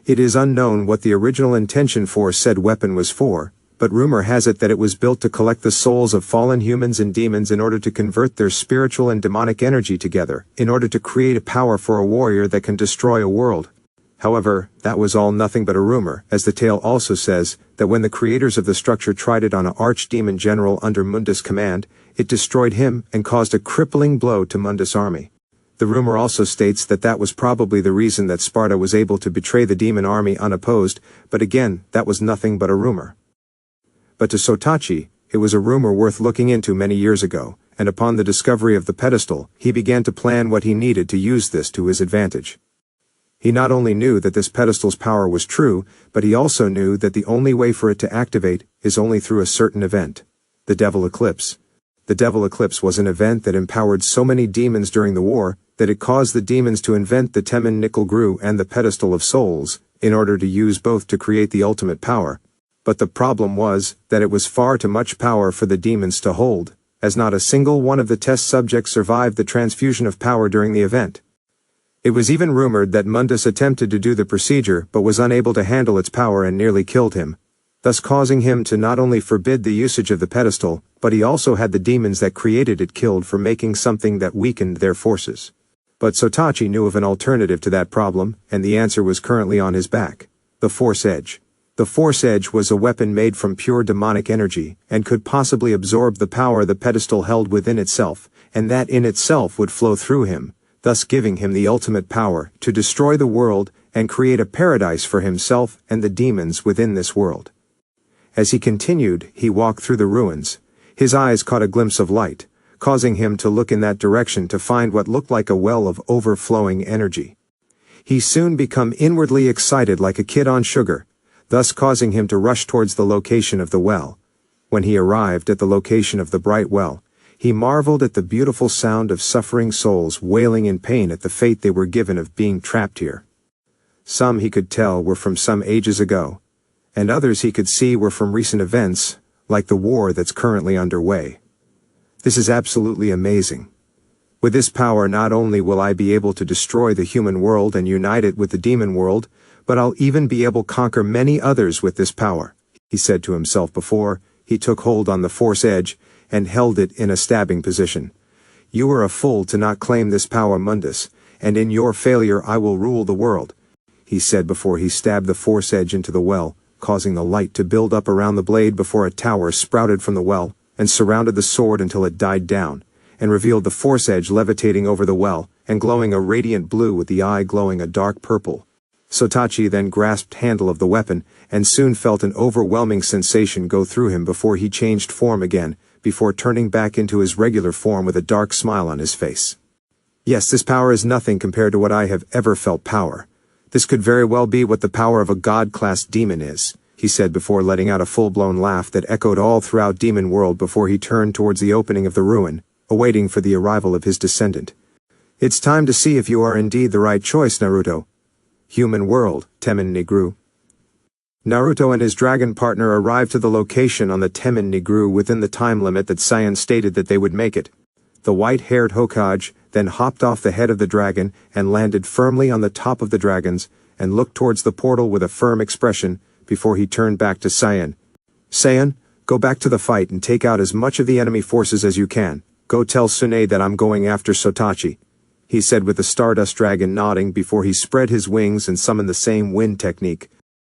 It is unknown what the original intention for said weapon was for, but rumor has it that it was built to collect the souls of fallen humans and demons in order to convert their spiritual and demonic energy together, in order to create a power for a warrior that can destroy a world. However, that was all nothing but a rumor, as the tale also says that when the creators of the structure tried it on an archdemon general under Mundus' command, it destroyed him and caused a crippling blow to Mundus' army. The rumor also states that that was probably the reason that Sparda was able to betray the demon army unopposed, but again, that was nothing but a rumor. But to Sotachi, it was a rumor worth looking into many years ago, and upon the discovery of the pedestal, he began to plan what he needed to use this to his advantage. He not only knew that this pedestal's power was true, but he also knew that the only way for it to activate is only through a certain event. The Devil Eclipse. The Devil Eclipse was an event that empowered so many demons during the war, that it caused the demons to invent the Temen Nickel and the Pedestal of Souls, in order to use both to create the ultimate power. But the problem was that it was far too much power for the demons to hold, as not a single one of the test subjects survived the transfusion of power during the event. It was even rumored that Mundus attempted to do the procedure but was unable to handle its power and nearly killed him, thus causing him to not only forbid the usage of the pedestal, but he also had the demons that created it killed for making something that weakened their forces. But Sotachi knew of an alternative to that problem, and the answer was currently on his back: the Force Edge. The Force Edge was a weapon made from pure demonic energy, and could possibly absorb the power the pedestal held within itself, and that in itself would flow through him, thus giving him the ultimate power to destroy the world and create a paradise for himself and the demons within this world. As he continued, he walked through the ruins. His eyes caught a glimpse of light, causing him to look in that direction to find what looked like a well of overflowing energy. He soon became inwardly excited like a kid on sugar, thus causing him to rush towards the location of the well. When he arrived at the location of the bright well, he marveled at the beautiful sound of suffering souls wailing in pain at the fate they were given of being trapped here. Some he could tell were from some ages ago, and others he could see were from recent events, like the war that's currently underway. This is absolutely amazing. With this power not only will I be able to destroy the human world and unite it with the demon world, but I'll even be able to conquer many others with this power, he said to himself before he took hold on the Force Edge and held it in a stabbing position. You are a fool to not claim this power, Mundus, and in your failure I will rule the world, he said before he stabbed the Force Edge into the well, causing the light to build up around the blade before a tower sprouted from the well and surrounded the sword until it died down, and revealed the Force Edge levitating over the well and glowing a radiant blue with the eye glowing a dark purple. Sotachi then grasped handle of the weapon and soon felt an overwhelming sensation go through him before he changed form again, before turning back into his regular form with a dark smile on his face. Yes, this power is nothing compared to what I have ever felt power. This could very well be what the power of a god-class demon is, he said before letting out a full-blown laugh that echoed all throughout Demon World before he turned towards the opening of the ruin, awaiting for the arrival of his descendant. It's time to see if you are indeed the right choice, Naruto. Human World, Temen Nigru. Naruto and his dragon partner arrived to the location on the Temen Nigru within the time limit that Saiyan stated that they would make it. The white-haired Hokage, then hopped off the head of the dragon and landed firmly on the top of the dragons, and looked towards the portal with a firm expression, before he turned back to Saiyan. Saiyan, go back to the fight and take out as much of the enemy forces as you can. Go tell Tsunade that I'm going after Sotachi, he said with the Stardust Dragon nodding before he spread his wings and summoned the same wind technique.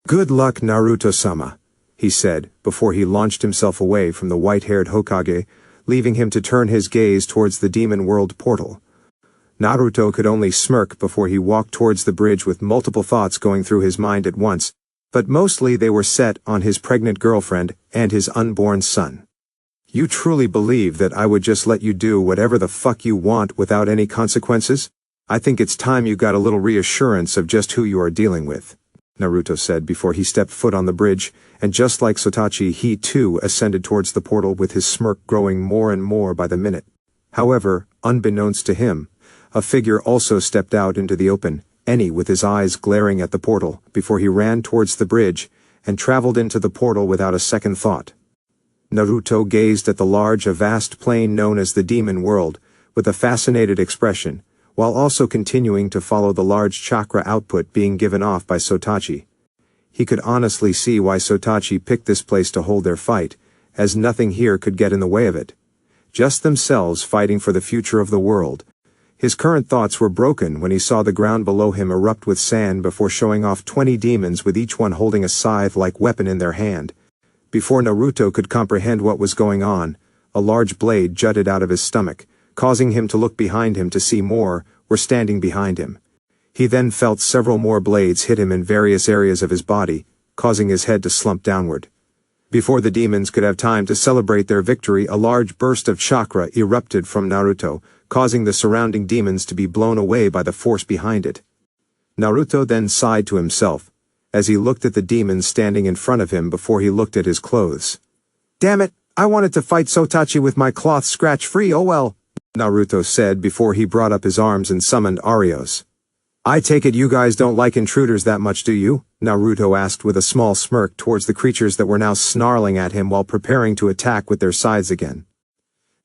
Good luck, Naruto-sama, he said, before he launched himself away from the white-haired Hokage, leaving him to turn his gaze towards the demon world portal. Naruto could only smirk before he walked towards the bridge with multiple thoughts going through his mind at once, but mostly they were set on his pregnant girlfriend and his unborn son. You truly believe that I would just let you do whatever the fuck you want without any consequences? I think it's time you got a little reassurance of just who you are dealing with, Naruto said before he stepped foot on the bridge, and just like Sotachi he too ascended towards the portal with his smirk growing more and more by the minute. However, unbeknownst to him, a figure also stepped out into the open, Eni with his eyes glaring at the portal, before he ran towards the bridge, and traveled into the portal without a second thought. Naruto gazed at the large, vast plain known as the Demon World, with a fascinated expression, while also continuing to follow the large chakra output being given off by Sotachi. He could honestly see why Sotachi picked this place to hold their fight, as nothing here could get in the way of it. Just themselves fighting for the future of the world. His current thoughts were broken when he saw the ground below him erupt with sand before showing off 20 demons with each one holding a scythe-like weapon in their hand. Before Naruto could comprehend what was going on, a large blade jutted out of his stomach, causing him to look behind him to see more were standing behind him. He then felt several more blades hit him in various areas of his body, causing his head to slump downward. Before the demons could have time to celebrate their victory, a large burst of chakra erupted from Naruto, causing the surrounding demons to be blown away by the force behind it. Naruto then sighed to himself, as he looked at the demons standing in front of him before he looked at his clothes. Damn it, I wanted to fight Sotachi with my cloth scratch-free, oh well, Naruto said before he brought up his arms and summoned Arios. I take it you guys don't like intruders that much, do you? Naruto asked with a small smirk towards the creatures that were now snarling at him while preparing to attack with their scythes again.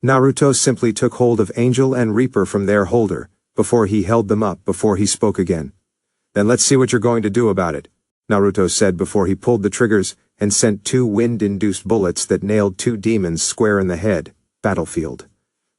Naruto simply took hold of Angel and Reaper from their holder, before he held them up before he spoke again. Then let's see what you're going to do about it, Naruto said before he pulled the triggers and sent 2 wind-induced bullets that nailed 2 demons square in the head. Battlefield.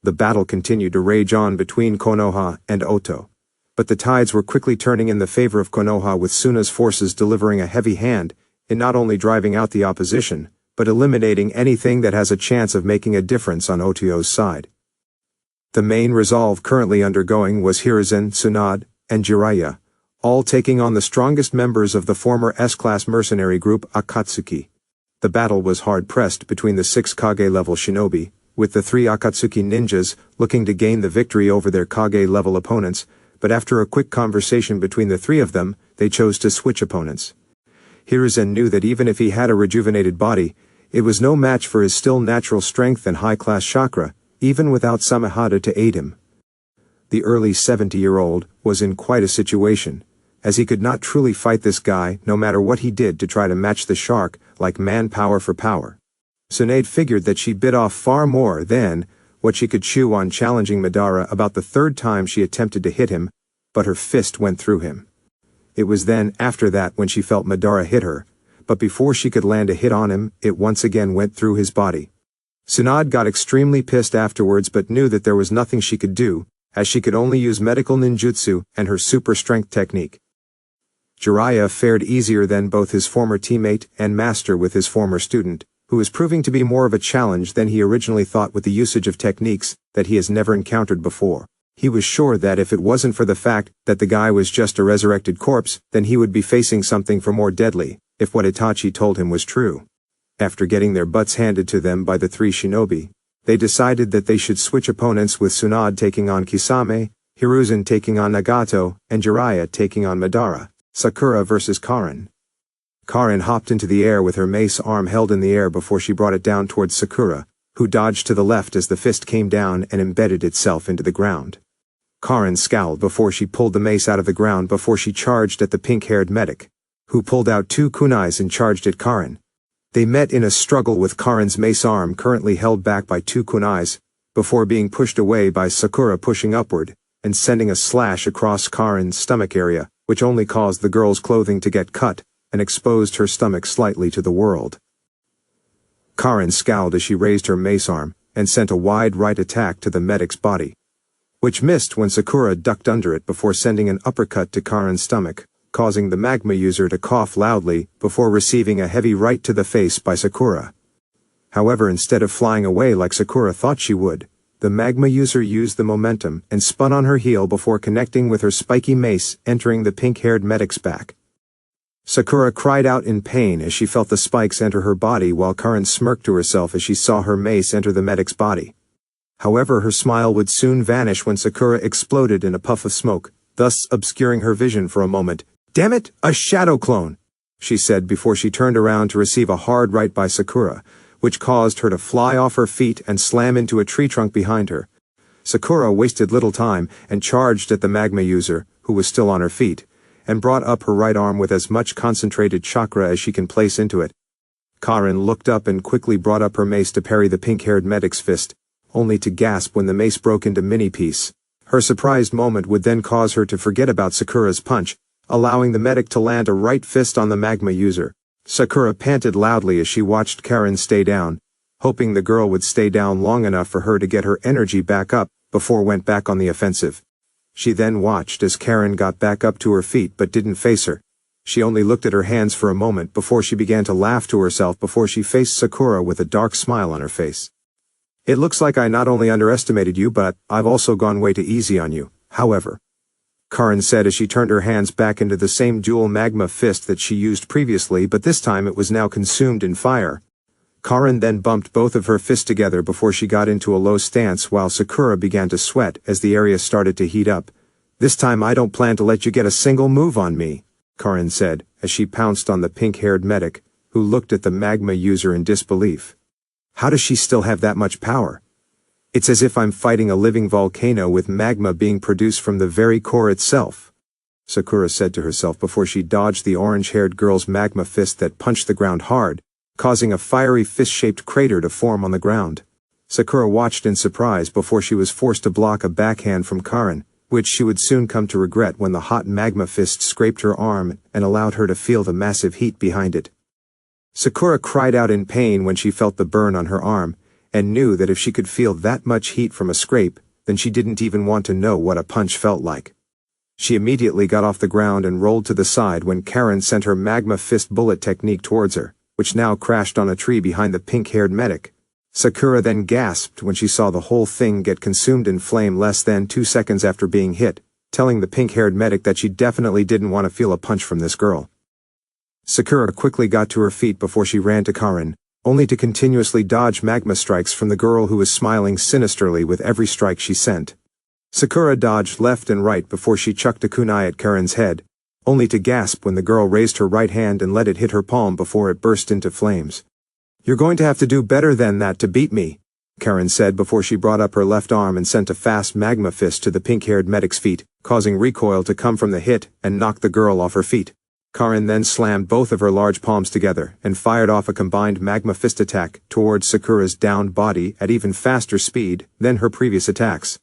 The battle continued to rage on between Konoha and Oto. But the tides were quickly turning in the favor of Konoha, with Suna's forces delivering a heavy hand in not only driving out the opposition, but eliminating anything that has a chance of making a difference on Oto's side. The main resolve currently undergoing was Hiruzen, Tsunade, and Jiraiya, all taking on the strongest members of the former S-class mercenary group Akatsuki. The battle was hard-pressed between the 6 Kage-level shinobi, with the 3 Akatsuki ninjas looking to gain the victory over their Kage-level opponents, but after a quick conversation between the 3 of them, they chose to switch opponents. Hiruzen knew that even if he had a rejuvenated body, it was no match for his still natural strength and high-class chakra, even without Samehada to aid him. The early 70-year-old was in quite a situation, as he could not truly fight this guy no matter what he did to try to match the shark like manpower for power. Tsunade figured that she bit off far more than what she could chew on challenging Madara about the 3rd time she attempted to hit him, but her fist went through him. It was then after that when she felt Madara hit her, but before she could land a hit on him, it once again went through his body. Tsunade got extremely pissed afterwards but knew that there was nothing she could do, as she could only use medical ninjutsu and her super strength technique. Jiraiya fared easier than both his former teammate and master with his former student, who was proving to be more of a challenge than he originally thought with the usage of techniques that he has never encountered before. He was sure that if it wasn't for the fact that the guy was just a resurrected corpse, then he would be facing something far more deadly, if what Itachi told him was true. After getting their butts handed to them by the 3 shinobi, they decided that they should switch opponents, with Tsunade taking on Kisame, Hiruzen taking on Nagato, and Jiraiya taking on Madara. Sakura versus Karin. Karin hopped into the air with her mace arm held in the air before she brought it down towards Sakura, who dodged to the left as the fist came down and embedded itself into the ground. Karin scowled before she pulled the mace out of the ground before she charged at the pink-haired medic, who pulled out 2 kunais and charged at Karin. They met in a struggle, with Karin's mace arm currently held back by 2 kunais, before being pushed away by Sakura pushing upward, and sending a slash across Karen's stomach area, which only caused the girl's clothing to get cut and exposed her stomach slightly to the world. Karen scowled as she raised her mace arm and sent a wide right attack to the medic's body, which missed when Sakura ducked under it before sending an uppercut to Karen's stomach, causing the magma user to cough loudly before receiving a heavy right to the face by Sakura. However, instead of flying away like Sakura thought she would, the magma user used the momentum and spun on her heel before connecting with her spiky mace, entering the pink-haired medic's back. Sakura cried out in pain as she felt the spikes enter her body, while Karen smirked to herself as she saw her mace enter the medic's body. However, her smile would soon vanish when Sakura exploded in a puff of smoke, thus obscuring her vision for a moment. "Damn it, a shadow clone!" she said before she turned around to receive a hard right by Sakura, which caused her to fly off her feet and slam into a tree trunk behind her. Sakura wasted little time and charged at the magma user, who was still on her feet, and brought up her right arm with as much concentrated chakra as she can place into it. Karen looked up and quickly brought up her mace to parry the pink-haired medic's fist, only to gasp when the mace broke into mini-piece. Her surprised moment would then cause her to forget about Sakura's punch, allowing the medic to land a right fist on the magma user. Sakura panted loudly as she watched Karen stay down, hoping the girl would stay down long enough for her to get her energy back up before went back on the offensive. She then watched as Karen got back up to her feet but didn't face her. She only looked at her hands for a moment before she began to laugh to herself before she faced Sakura with a dark smile on her face. "It looks like I not only underestimated you, but I've also gone way too easy on you, however," Karen said as she turned her hands back into the same dual magma fist that she used previously, but this time it was now consumed in fire. Karen then bumped both of her fists together before she got into a low stance while Sakura began to sweat as the area started to heat up. "This time I don't plan to let you get a single move on me," Karen said as she pounced on the pink-haired medic, who looked at the magma user in disbelief. "How does she still have that much power? It's as if I'm fighting a living volcano with magma being produced from the very core itself," Sakura said to herself before she dodged the orange-haired girl's magma fist that punched the ground hard, causing a fiery fist-shaped crater to form on the ground. Sakura watched in surprise before she was forced to block a backhand from Karen, which she would soon come to regret when the hot magma fist scraped her arm and allowed her to feel the massive heat behind it. Sakura cried out in pain when she felt the burn on her arm, and knew that if she could feel that much heat from a scrape, then she didn't even want to know what a punch felt like. She immediately got off the ground and rolled to the side when Karen sent her magma fist bullet technique towards her, which now crashed on a tree behind the pink-haired medic. Sakura then gasped when she saw the whole thing get consumed in flame less than 2 seconds after being hit, telling the pink-haired medic that she definitely didn't want to feel a punch from this girl. Sakura quickly got to her feet before she ran to Karen, only to continuously dodge magma strikes from the girl who was smiling sinisterly with every strike she sent. Sakura dodged left and right before she chucked a kunai at Karen's head, only to gasp when the girl raised her right hand and let it hit her palm before it burst into flames. "You're going to have to do better than that to beat me," Karen said before she brought up her left arm and sent a fast magma fist to the pink-haired medic's feet, causing recoil to come from the hit and knock the girl off her feet. Karen then slammed both of her large palms together and fired off a combined magma fist attack towards Sakura's downed body at even faster speed than her previous attacks.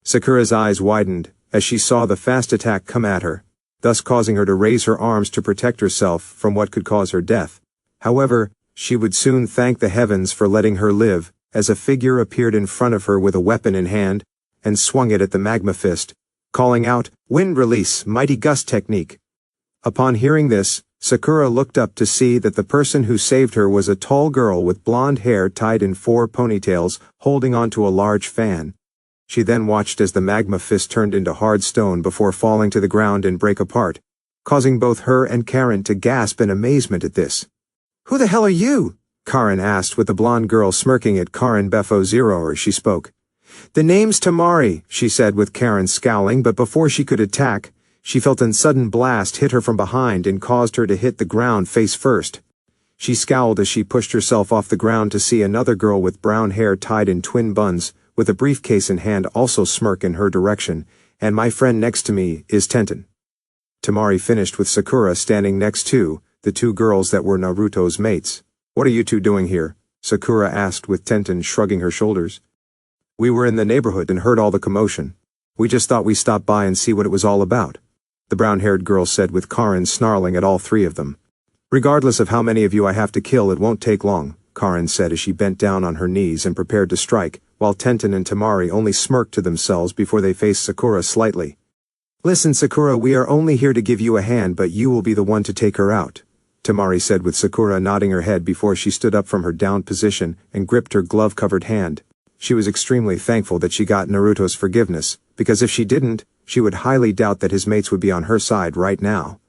Sakura's eyes widened as she saw the fast attack come at her, thus causing her to raise her arms to protect herself from what could cause her death. However, she would soon thank the heavens for letting her live, as a figure appeared in front of her with a weapon in hand and swung it at the magma fist, calling out, "Wind release, mighty gust technique." Upon hearing this, Sakura looked up to see that the person who saved her was a tall girl with blonde hair tied in 4 ponytails, holding onto a large fan. She then watched as the magma fist turned into hard stone before falling to the ground and break apart, causing both her and Karen to gasp in amazement at this. "Who the hell are you?" Karen asked, with the blonde girl smirking at Karen Befo Zero as she spoke. "The name's Tamari," she said with Karen scowling, but before she could attack, she felt a sudden blast hit her from behind and caused her to hit the ground face first. She scowled as she pushed herself off the ground to see another girl with brown hair tied in twin buns, with a briefcase in hand, also smirk in her direction, and "My friend next to me is Tenten." Tamari finished with Sakura standing next to the 2 girls that were Naruto's mates. "What are you 2 doing here?" Sakura asked with Tenten shrugging her shoulders. "We were in the neighborhood and heard all the commotion. We just thought we'd stop by and see what it was all about, the brown-haired girl said with Karin snarling at all three of them. Regardless of how many of you I have to kill, it won't take long, Karin said as she bent down on her knees and prepared to strike, while Tenten and Tamari only smirked to themselves before they faced Sakura slightly. Listen, Sakura, we are only here to give you a hand, but you will be the one to take her out, Tamari said with Sakura nodding her head before she stood up from her downed position and gripped her glove-covered hand. She was extremely thankful that she got Naruto's forgiveness, because if she didn't, she would highly doubt that his mates would be on her side right now.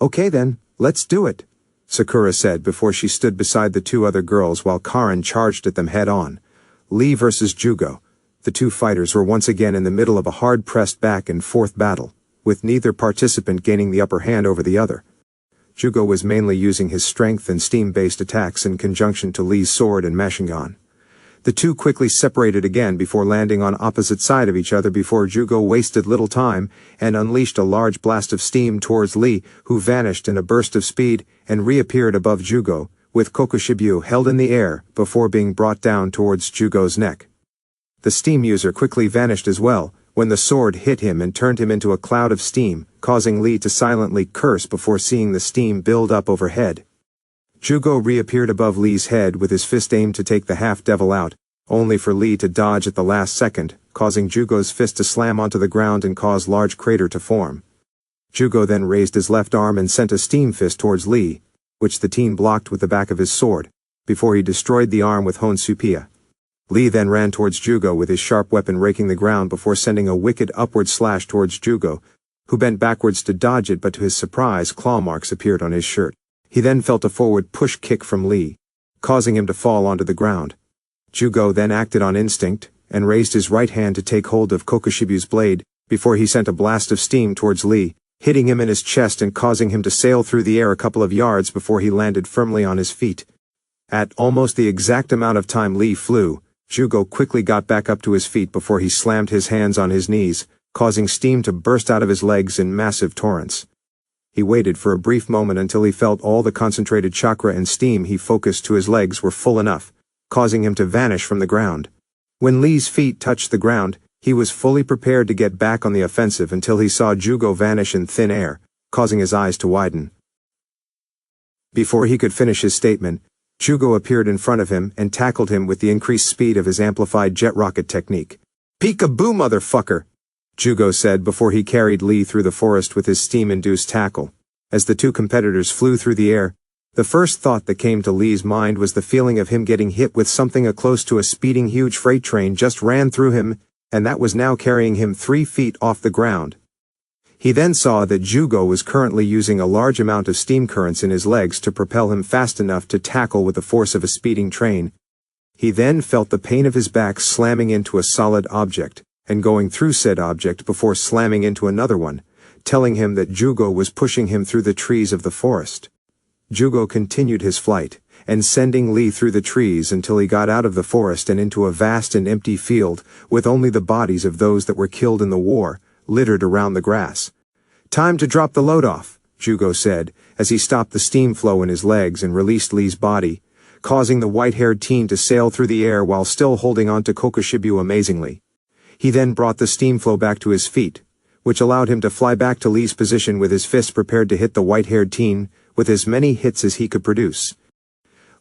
Okay then, let's do it, Sakura said before she stood beside the two other girls while Karin charged at them head-on. Lee versus Jugo. The two fighters were once again in the middle of a hard-pressed back-and-forth battle, with neither participant gaining the upper hand over the other. Jugo was mainly using his strength and steam-based attacks in conjunction to Lee's sword and Mashingan. The two quickly separated again before landing on opposite side of each other before Jugo wasted little time and unleashed a large blast of steam towards Lee, who vanished in a burst of speed and reappeared above Jugo, with Kokushibu held in the air before being brought down towards Jugo's neck. The steam user quickly vanished as well, when the sword hit him and turned him into a cloud of steam, causing Lee to silently curse before seeing the steam build up overhead. Jugo reappeared above Lee's head with his fist aimed to take the half-devil out, only for Lee to dodge at the last second, causing Jugo's fist to slam onto the ground and cause large crater to form. Jugo then raised his left arm and sent a steam fist towards Lee, which the teen blocked with the back of his sword, before he destroyed the arm with Honsupia. Lee then ran towards Jugo with his sharp weapon raking the ground before sending a wicked upward slash towards Jugo, who bent backwards to dodge it, but to his surprise claw marks appeared on his shirt. He then felt a forward push kick from Lee, causing him to fall onto the ground. Jugo then acted on instinct, and raised his right hand to take hold of Kokushibu's blade, before he sent a blast of steam towards Lee, hitting him in his chest and causing him to sail through the air a couple of yards before he landed firmly on his feet. At almost the exact amount of time Lee flew, Jugo quickly got back up to his feet before he slammed his hands on his knees, causing steam to burst out of his legs in massive torrents. He waited for a brief moment until he felt all the concentrated chakra and steam he focused to his legs were full enough, causing him to vanish from the ground. When Lee's feet touched the ground, he was fully prepared to get back on the offensive until he saw Jugo vanish in thin air, causing his eyes to widen. Before he could finish his statement, Jugo appeared in front of him and tackled him with the increased speed of his amplified jet rocket technique. "Peekaboo, motherfucker!" Jugo said before he carried Lee through the forest with his steam-induced tackle. As the two competitors flew through the air, the first thought that came to Lee's mind was the feeling of him getting hit with something close to a speeding huge freight train just ran through him, and that was now carrying him 3 feet off the ground. He then saw that Jugo was currently using a large amount of steam currents in his legs to propel him fast enough to tackle with the force of a speeding train. He then felt the pain of his back slamming into a solid object, and going through said object before slamming into another one, telling him that Jugo was pushing him through the trees of the forest. Jugo continued his flight, and sending Lee through the trees until he got out of the forest and into a vast and empty field, with only the bodies of those that were killed in the war, littered around the grass. "Time to drop the load off," Jugo said, as he stopped the steam flow in his legs and released Lee's body, causing the white-haired teen to sail through the air while still holding on to Kokushibu amazingly. He then brought the steam flow back to his feet, which allowed him to fly back to Lee's position with his fist prepared to hit the white-haired teen with as many hits as he could produce.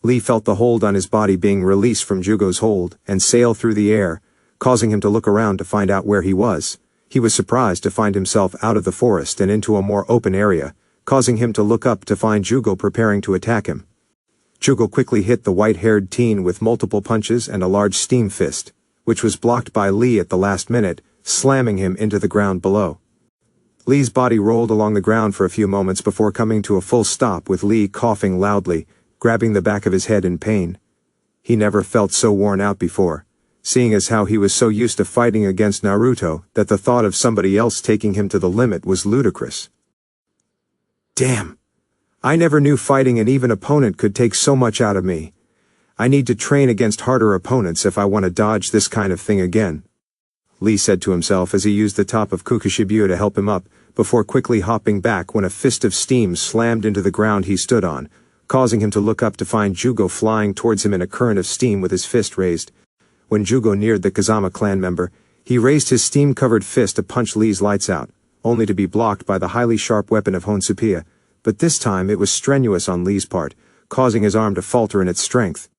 Lee felt the hold on his body being released from Jugo's hold and sail through the air, causing him to look around to find out where he was. He was surprised to find himself out of the forest and into a more open area, causing him to look up to find Jugo preparing to attack him. Jugo quickly hit the white-haired teen with multiple punches and a large steam fist, which was blocked by Lee at the last minute, slamming him into the ground below. Lee's body rolled along the ground for a few moments before coming to a full stop with Lee coughing loudly, grabbing the back of his head in pain. He never felt so worn out before, seeing as how he was so used to fighting against Naruto that the thought of somebody else taking him to the limit was ludicrous. Damn! I never knew fighting an even opponent could take so much out of me. I need to train against harder opponents if I want to dodge this kind of thing again, Lee said to himself as he used the top of Kokushibu to help him up, before quickly hopping back when a fist of steam slammed into the ground he stood on, causing him to look up to find Jugo flying towards him in a current of steam with his fist raised. When Jugo neared the Kazama clan member, He raised his steam-covered fist to punch Lee's lights out, only to be blocked by the highly sharp weapon of Honsupia, but this time it was strenuous on Lee's part, causing his arm to falter in its strength.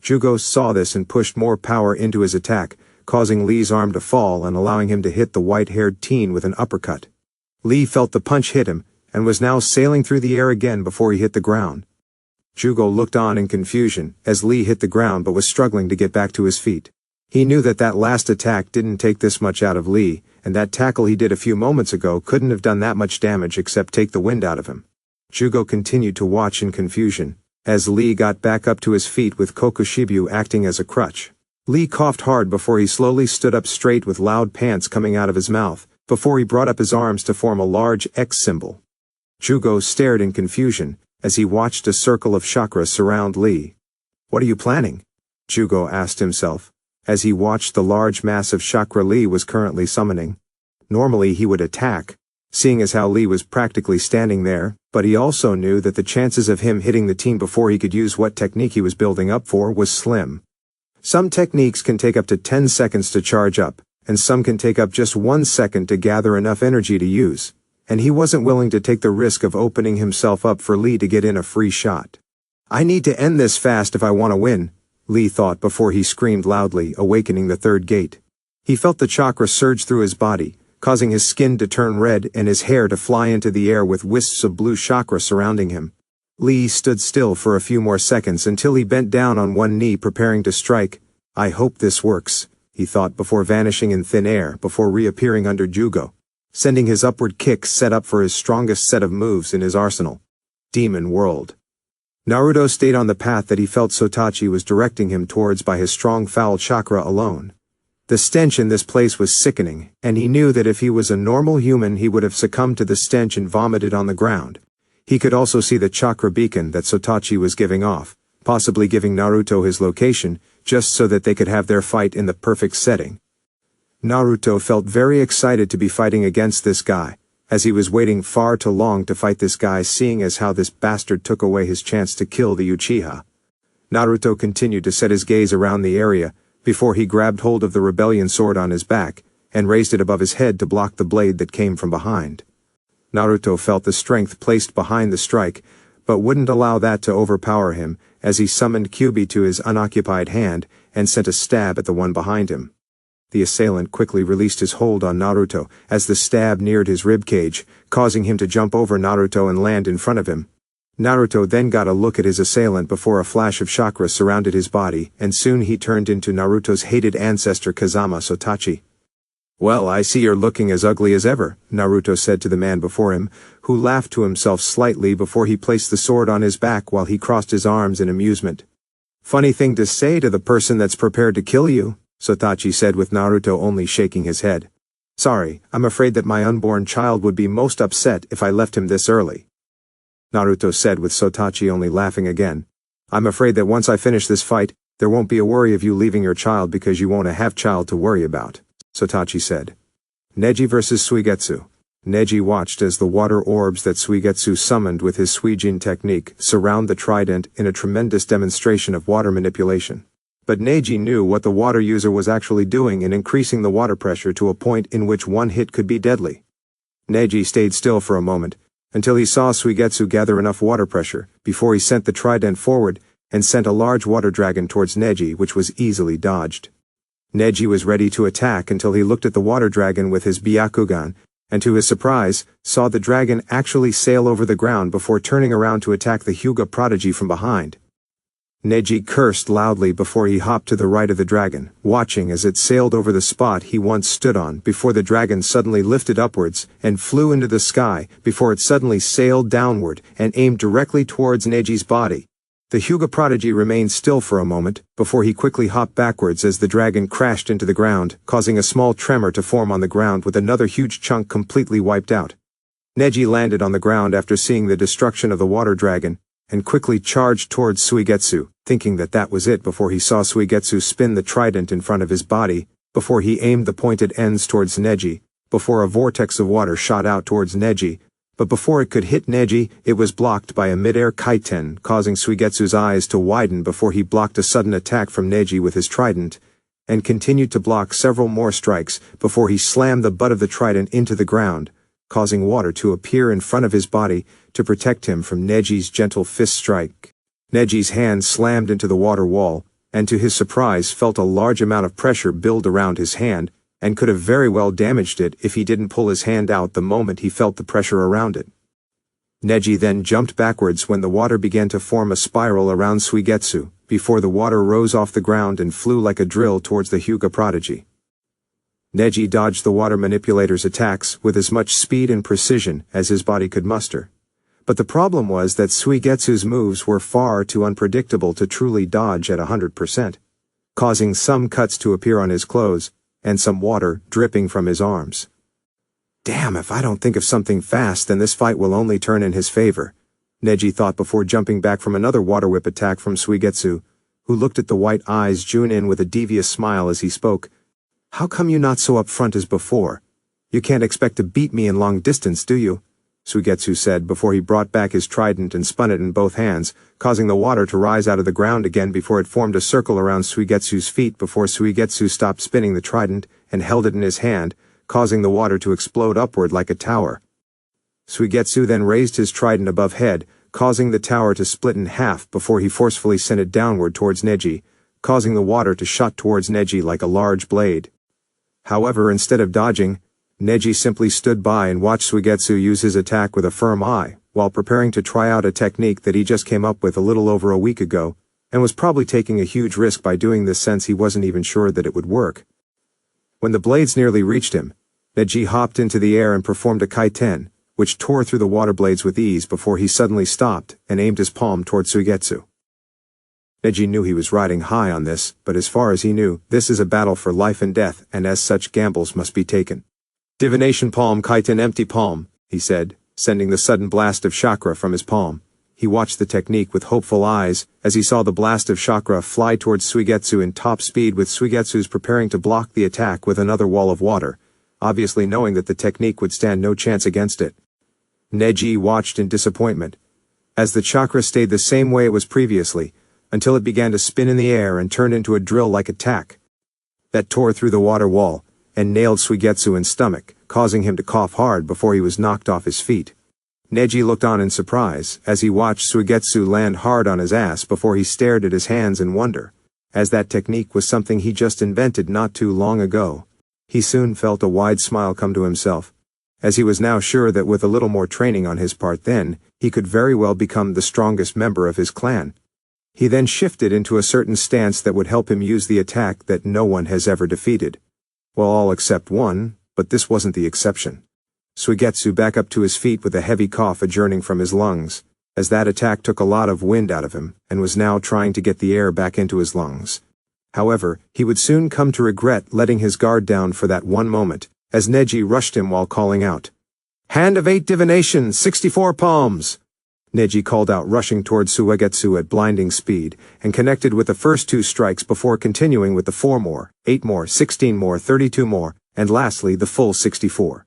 Jugo saw this and pushed more power into his attack, causing Lee's arm to fall and allowing him to hit the white-haired teen with an uppercut. Lee felt the punch hit him, and was now sailing through the air again before he hit the ground. Jugo looked on in confusion, as Lee hit the ground but was struggling to get back to his feet. He knew that last attack didn't take this much out of Lee, and that tackle he did a few moments ago couldn't have done that much damage except take the wind out of him. Jugo continued to watch in confusion, as Lee got back up to his feet with Kokushibu acting as a crutch. Lee coughed hard before he slowly stood up straight with loud pants coming out of his mouth, before he brought up his arms to form a large X symbol. Jugo stared in confusion, as he watched a circle of chakra surround Lee. "What are you planning?" Jugo asked himself, as he watched the large mass of chakra Lee was currently summoning. Normally he would attack, seeing as how Lee was practically standing there, but he also knew that the chances of him hitting the teen before he could use what technique he was building up for was slim. Some techniques can take up to 10 seconds to charge up, and some can take up just 1 second to gather enough energy to use, and he wasn't willing to take the risk of opening himself up for Lee to get in a free shot. "I need to end this fast if I want to win," Lee thought before he screamed loudly, awakening the third gate. He felt the chakra surge through his body, causing his skin to turn red and his hair to fly into the air with wisps of blue chakra surrounding him. Lee stood still for a few more seconds until he bent down on one knee preparing to strike. "I hope this works," he thought before vanishing in thin air before reappearing under Jugo, sending his upward kick set up for his strongest set of moves in his arsenal. Demon World. Naruto stayed on the path that he felt Sotachi was directing him towards by his strong foul chakra alone. The stench in this place was sickening, and he knew that if he was a normal human he would have succumbed to the stench and vomited on the ground. He could also see the chakra beacon that Sotachi was giving off, possibly giving Naruto his location, just so that they could have their fight in the perfect setting. Naruto felt very excited to be fighting against this guy, as he was waiting far too long to fight this guy, seeing as how this bastard took away his chance to kill the Uchiha. Naruto continued to set his gaze around the area, before he grabbed hold of the rebellion sword on his back, and raised it above his head to block the blade that came from behind. Naruto felt the strength placed behind the strike, but wouldn't allow that to overpower him, as he summoned Kyubi to his unoccupied hand, and sent a stab at the one behind him. The assailant quickly released his hold on Naruto, as the stab neared his ribcage, causing him to jump over Naruto and land in front of him. Naruto then got a look at his assailant before a flash of chakra surrounded his body, and soon he turned into Naruto's hated ancestor Kazama Sotachi. "Well, I see you're looking as ugly as ever," Naruto said to the man before him, who laughed to himself slightly before he placed the sword on his back while he crossed his arms in amusement. "Funny thing to say to the person that's prepared to kill you," Sotachi said with Naruto only shaking his head. "Sorry, I'm afraid that my unborn child would be most upset if I left him this early." Naruto said with Sotachi only laughing again. "I'm afraid that once I finish this fight, there won't be a worry of you leaving your child because you won't have child to worry about," Sotachi said. Neji vs. Suigetsu. Neji watched as the water orbs that Suigetsu summoned with his Suijin technique surround the trident in a tremendous demonstration of water manipulation. But Neji knew what the water user was actually doing in increasing the water pressure to a point in which one hit could be deadly. Neji stayed still for a moment, until he saw Suigetsu gather enough water pressure, before he sent the trident forward, and sent a large water dragon towards Neji, which was easily dodged. Neji was ready to attack until he looked at the water dragon with his Byakugan, and to his surprise, saw the dragon actually sail over the ground before turning around to attack the Hyuga prodigy from behind. Neji cursed loudly before he hopped to the right of the dragon, watching as it sailed over the spot he once stood on before the dragon suddenly lifted upwards and flew into the sky before it suddenly sailed downward and aimed directly towards Neji's body. The Hyuga prodigy remained still for a moment before he quickly hopped backwards as the dragon crashed into the ground, causing a small tremor to form on the ground with another huge chunk completely wiped out. Neji landed on the ground after seeing the destruction of the water dragon, and quickly charged towards Suigetsu, thinking that that was it before he saw Suigetsu spin the trident in front of his body, before he aimed the pointed ends towards Neji, before a vortex of water shot out towards Neji, but before it could hit Neji, it was blocked by a mid-air kaiten, causing Suigetsu's eyes to widen before he blocked a sudden attack from Neji with his trident, and continued to block several more strikes before he slammed the butt of the trident into the ground, causing water to appear in front of his body to protect him from Neji's gentle fist strike. Neji's hand slammed into the water wall, and to his surprise felt a large amount of pressure build around his hand, and could have very well damaged it if he didn't pull his hand out the moment he felt the pressure around it. Neji then jumped backwards when the water began to form a spiral around Suigetsu, before the water rose off the ground and flew like a drill towards the Hyuga prodigy. Neji dodged the water manipulator's attacks with as much speed and precision as his body could muster. But the problem was that Suigetsu's moves were far too unpredictable to truly dodge at 100%, causing some cuts to appear on his clothes, and some water dripping from his arms. Damn, if I don't think of something fast, then this fight will only turn in his favor, Neji thought before jumping back from another water whip attack from Suigetsu, who looked at the white eyes Junin with a devious smile as he spoke. How come you not so upfront as before? You can't expect to beat me in long distance, do you? Suigetsu said before he brought back his trident and spun it in both hands, causing the water to rise out of the ground again before it formed a circle around Suigetsu's feet before Suigetsu stopped spinning the trident and held it in his hand, causing the water to explode upward like a tower. Suigetsu then raised his trident above head, causing the tower to split in half before he forcefully sent it downward towards Neji, causing the water to shot towards Neji like a large blade. However, instead of dodging, Neji simply stood by and watched Suigetsu use his attack with a firm eye, while preparing to try out a technique that he just came up with a little over a week ago, and was probably taking a huge risk by doing this since he wasn't even sure that it would work. When the blades nearly reached him, Neji hopped into the air and performed a kaiten, which tore through the water blades with ease before he suddenly stopped and aimed his palm toward Suigetsu. Neji knew he was riding high on this, but as far as he knew, this is a battle for life and death, and as such gambles must be taken. Divination palm, kaiten empty palm, he said, sending the sudden blast of chakra from his palm. He watched the technique with hopeful eyes as he saw the blast of chakra fly towards Suigetsu in top speed, with Suigetsu's preparing to block the attack with another wall of water, obviously knowing that the technique would stand no chance against it. Neji watched in disappointment, as the chakra stayed the same way it was previously, until it began to spin in the air and turned into a drill-like attack that tore through the water wall and nailed Suigetsu in stomach, causing him to cough hard before he was knocked off his feet. Neji looked on in surprise as he watched Suigetsu land hard on his ass before he stared at his hands in wonder, as that technique was something he just invented not too long ago. He soon felt a wide smile come to himself, as he was now sure that with a little more training on his part then, he could very well become the strongest member of his clan. He then shifted into a certain stance that would help him use the attack that no one has ever defeated. Well, all except one, but this wasn't the exception. Suigetsu back up to his feet with a heavy cough adjourning from his lungs, as that attack took a lot of wind out of him, and was now trying to get the air back into his lungs. However, he would soon come to regret letting his guard down for that one moment, as Neji rushed him while calling out, "Hand of 8 divination, 64 palms!" Neji called out, rushing towards Suigetsu at blinding speed, and connected with the first 2 strikes before continuing with the 4 more, 8 more, 16 more, 32 more, and lastly the full 64.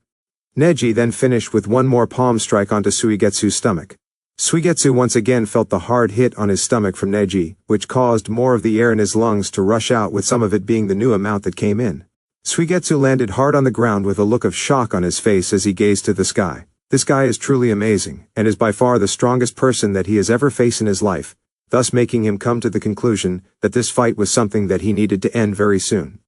Neji then finished with 1 more palm strike onto Suigetsu's stomach. Suigetsu once again felt the hard hit on his stomach from Neji, which caused more of the air in his lungs to rush out, with some of it being the new amount that came in. Suigetsu landed hard on the ground with a look of shock on his face as he gazed to the sky. This guy is truly amazing, and is by far the strongest person that he has ever faced in his life, thus making him come to the conclusion that this fight was something that he needed to end very soon.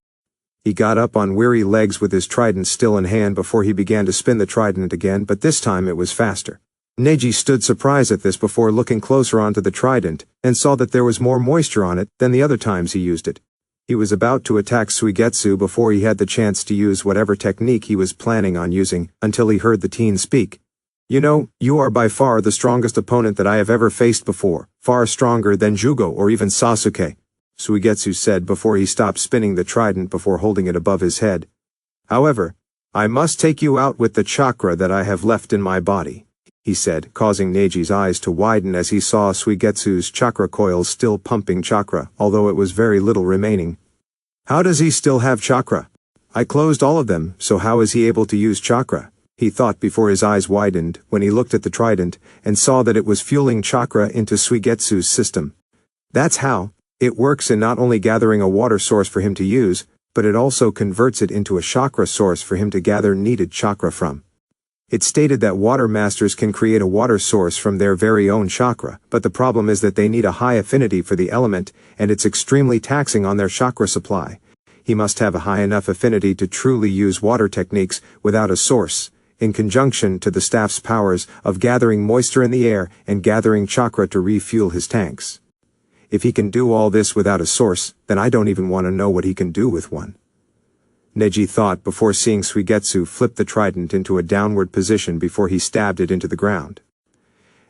He got up on weary legs with his trident still in hand before he began to spin the trident again, but this time it was faster. Neji stood surprised at this before looking closer onto the trident, and saw that there was more moisture on it than the other times he used it. He was about to attack Suigetsu before he had the chance to use whatever technique he was planning on using, until he heard the teen speak. "You know, you are by far the strongest opponent that I have ever faced before, far stronger than Jugo or even Sasuke," Suigetsu said before he stopped spinning the trident before holding it above his head. "However, I must take you out with the chakra that I have left in my body," he said, causing Neji's eyes to widen as he saw Suigetsu's chakra coils still pumping chakra, although it was very little remaining. "How does he still have chakra? I closed all of them, so how is he able to use chakra?" he thought before his eyes widened when he looked at the trident and saw that it was fueling chakra into Suigetsu's system. "That's how," It works in not only gathering a water source for him to use, but it also converts it into a chakra source for him to gather needed chakra from. It stated that water masters can create a water source from their very own chakra, but the problem is that they need a high affinity for the element, and it's extremely taxing on their chakra supply. He must have a high enough affinity to truly use water techniques without a source, in conjunction to the staff's powers of gathering moisture in the air and gathering chakra to refuel his tanks. If he can do all this without a source, then I don't even want to know what he can do with one. Neji thought before seeing Suigetsu flip the trident into a downward position before he stabbed it into the ground.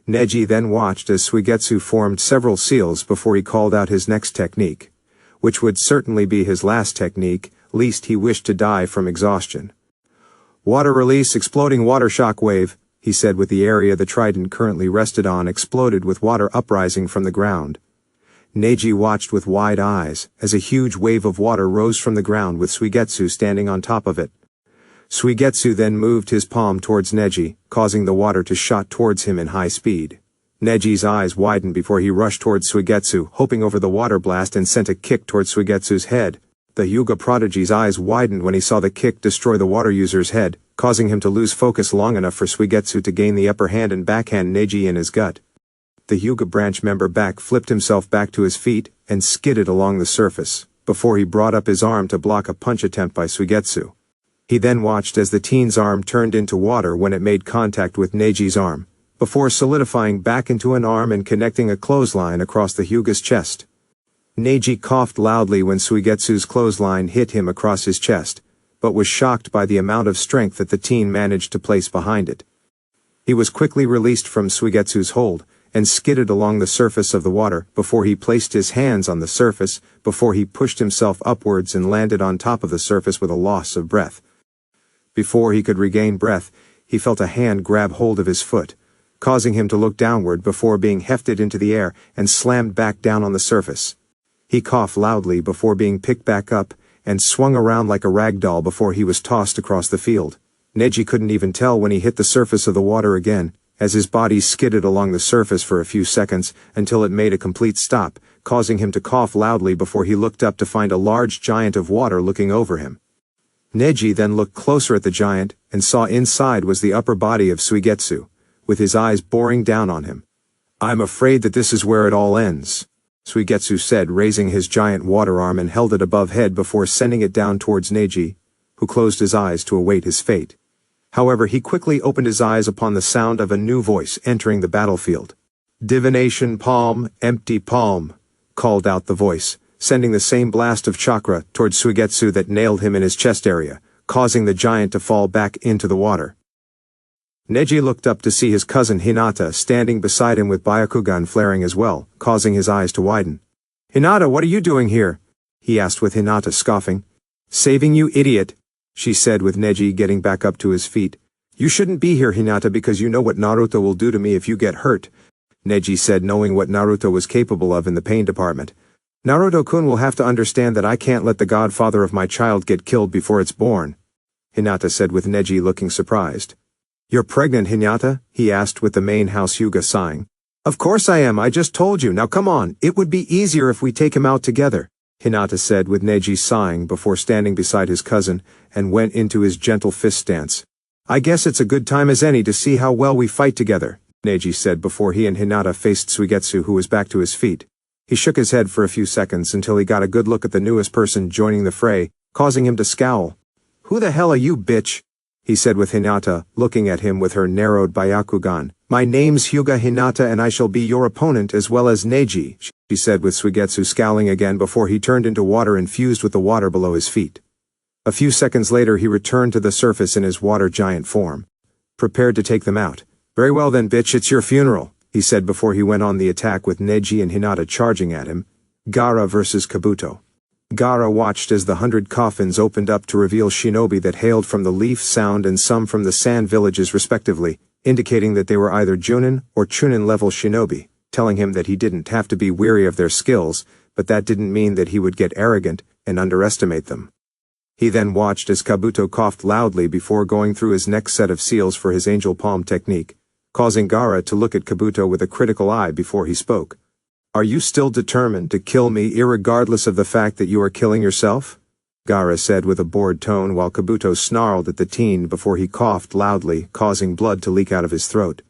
Neji then watched as Suigetsu formed several seals before he called out his next technique, which would certainly be his last technique, lest he wished to die from exhaustion. Water release, exploding water shock wave, he said, with the area the trident currently rested on exploded with water uprising from the ground. Neji watched with wide eyes as a huge wave of water rose from the ground with Suigetsu standing on top of it. Suigetsu then moved his palm towards Neji, causing the water to shot towards him in high speed. Neji's eyes widened before he rushed towards Suigetsu, hoping over the water blast, and sent a kick towards Suigetsu's head. The Hyuga prodigy's eyes widened when he saw the kick destroy the water user's head, causing him to lose focus long enough for Suigetsu to gain the upper hand and backhand Neji in his gut. The Hyuga branch member flipped himself back to his feet and skidded along the surface, before he brought up his arm to block a punch attempt by Suigetsu. He then watched as the teen's arm turned into water when it made contact with Neji's arm, before solidifying back into an arm and connecting a clothesline across the Hyuga's chest. Neji coughed loudly when Suigetsu's clothesline hit him across his chest, but was shocked by the amount of strength that the teen managed to place behind it. He was quickly released from Suigetsu's hold, and skidded along the surface of the water before he placed his hands on the surface, before he pushed himself upwards and landed on top of the surface with a loss of breath. Before he could regain breath, he felt a hand grab hold of his foot, causing him to look downward before being hefted into the air and slammed back down on the surface. He coughed loudly before being picked back up and swung around like a rag doll before he was tossed across the field. Neji couldn't even tell when he hit the surface of the water again, as his body skidded along the surface for a few seconds until it made a complete stop, causing him to cough loudly before he looked up to find a large giant of water looking over him. Neji then looked closer at the giant and saw inside was the upper body of Suigetsu, with his eyes boring down on him. "I'm afraid that this is where it all ends," Suigetsu said, raising his giant water arm and held it above head before sending it down towards Neji, who closed his eyes to await his fate. However, he quickly opened his eyes upon the sound of a new voice entering the battlefield. "Divination palm, empty palm," called out the voice, sending the same blast of chakra towards Suigetsu that nailed him in his chest area, causing the giant to fall back into the water. Neji looked up to see his cousin Hinata standing beside him with Byakugan flaring as well, causing his eyes to widen. "Hinata, what are you doing here?" he asked with Hinata scoffing. "Saving you, idiot," she said with Neji getting back up to his feet. "You shouldn't be here, Hinata, because you know what Naruto will do to me if you get hurt," Neji said, knowing what Naruto was capable of in the pain department. "Naruto-kun will have to understand that I can't let the godfather of my child get killed before it's born," Hinata said with Neji looking surprised. "You're pregnant, Hinata?" he asked with the main house Hyuga sighing. "Of course I am, I just told you, now come on, it would be easier if we take him out together," Hinata said with Neji sighing before standing beside his cousin and went into his gentle fist stance. "I guess it's a good time as any to see how well we fight together," Neji said before he and Hinata faced Suigetsu, who was back to his feet. He shook his head for a few seconds until he got a good look at the newest person joining the fray, causing him to scowl. "Who the hell are you, bitch?" he said with Hinata, looking at him with her narrowed Byakugan. "My name's Hyuga Hinata and I shall be your opponent as well as Neji," she said with Suigetsu scowling again before he turned into water and fused with the water below his feet. A few seconds later he returned to the surface in his water giant form, prepared to take them out. "Very well then, bitch, it's your funeral," he said before he went on the attack with Neji and Hinata charging at him. Gaara versus Kabuto. Gaara watched as the 100 coffins opened up to reveal shinobi that hailed from the Leaf Sound and some from the Sand villages respectively, indicating that they were either Junin or Chunin level shinobi, telling him that he didn't have to be weary of their skills, but that didn't mean that he would get arrogant and underestimate them. He then watched as Kabuto coughed loudly before going through his next set of seals for his angel palm technique, causing Gaara to look at Kabuto with a critical eye before he spoke. Are you still determined to kill me irregardless of the fact that you are killing yourself? Gaara said with a bored tone while Kabuto snarled at the teen before he coughed loudly, causing blood to leak out of his throat.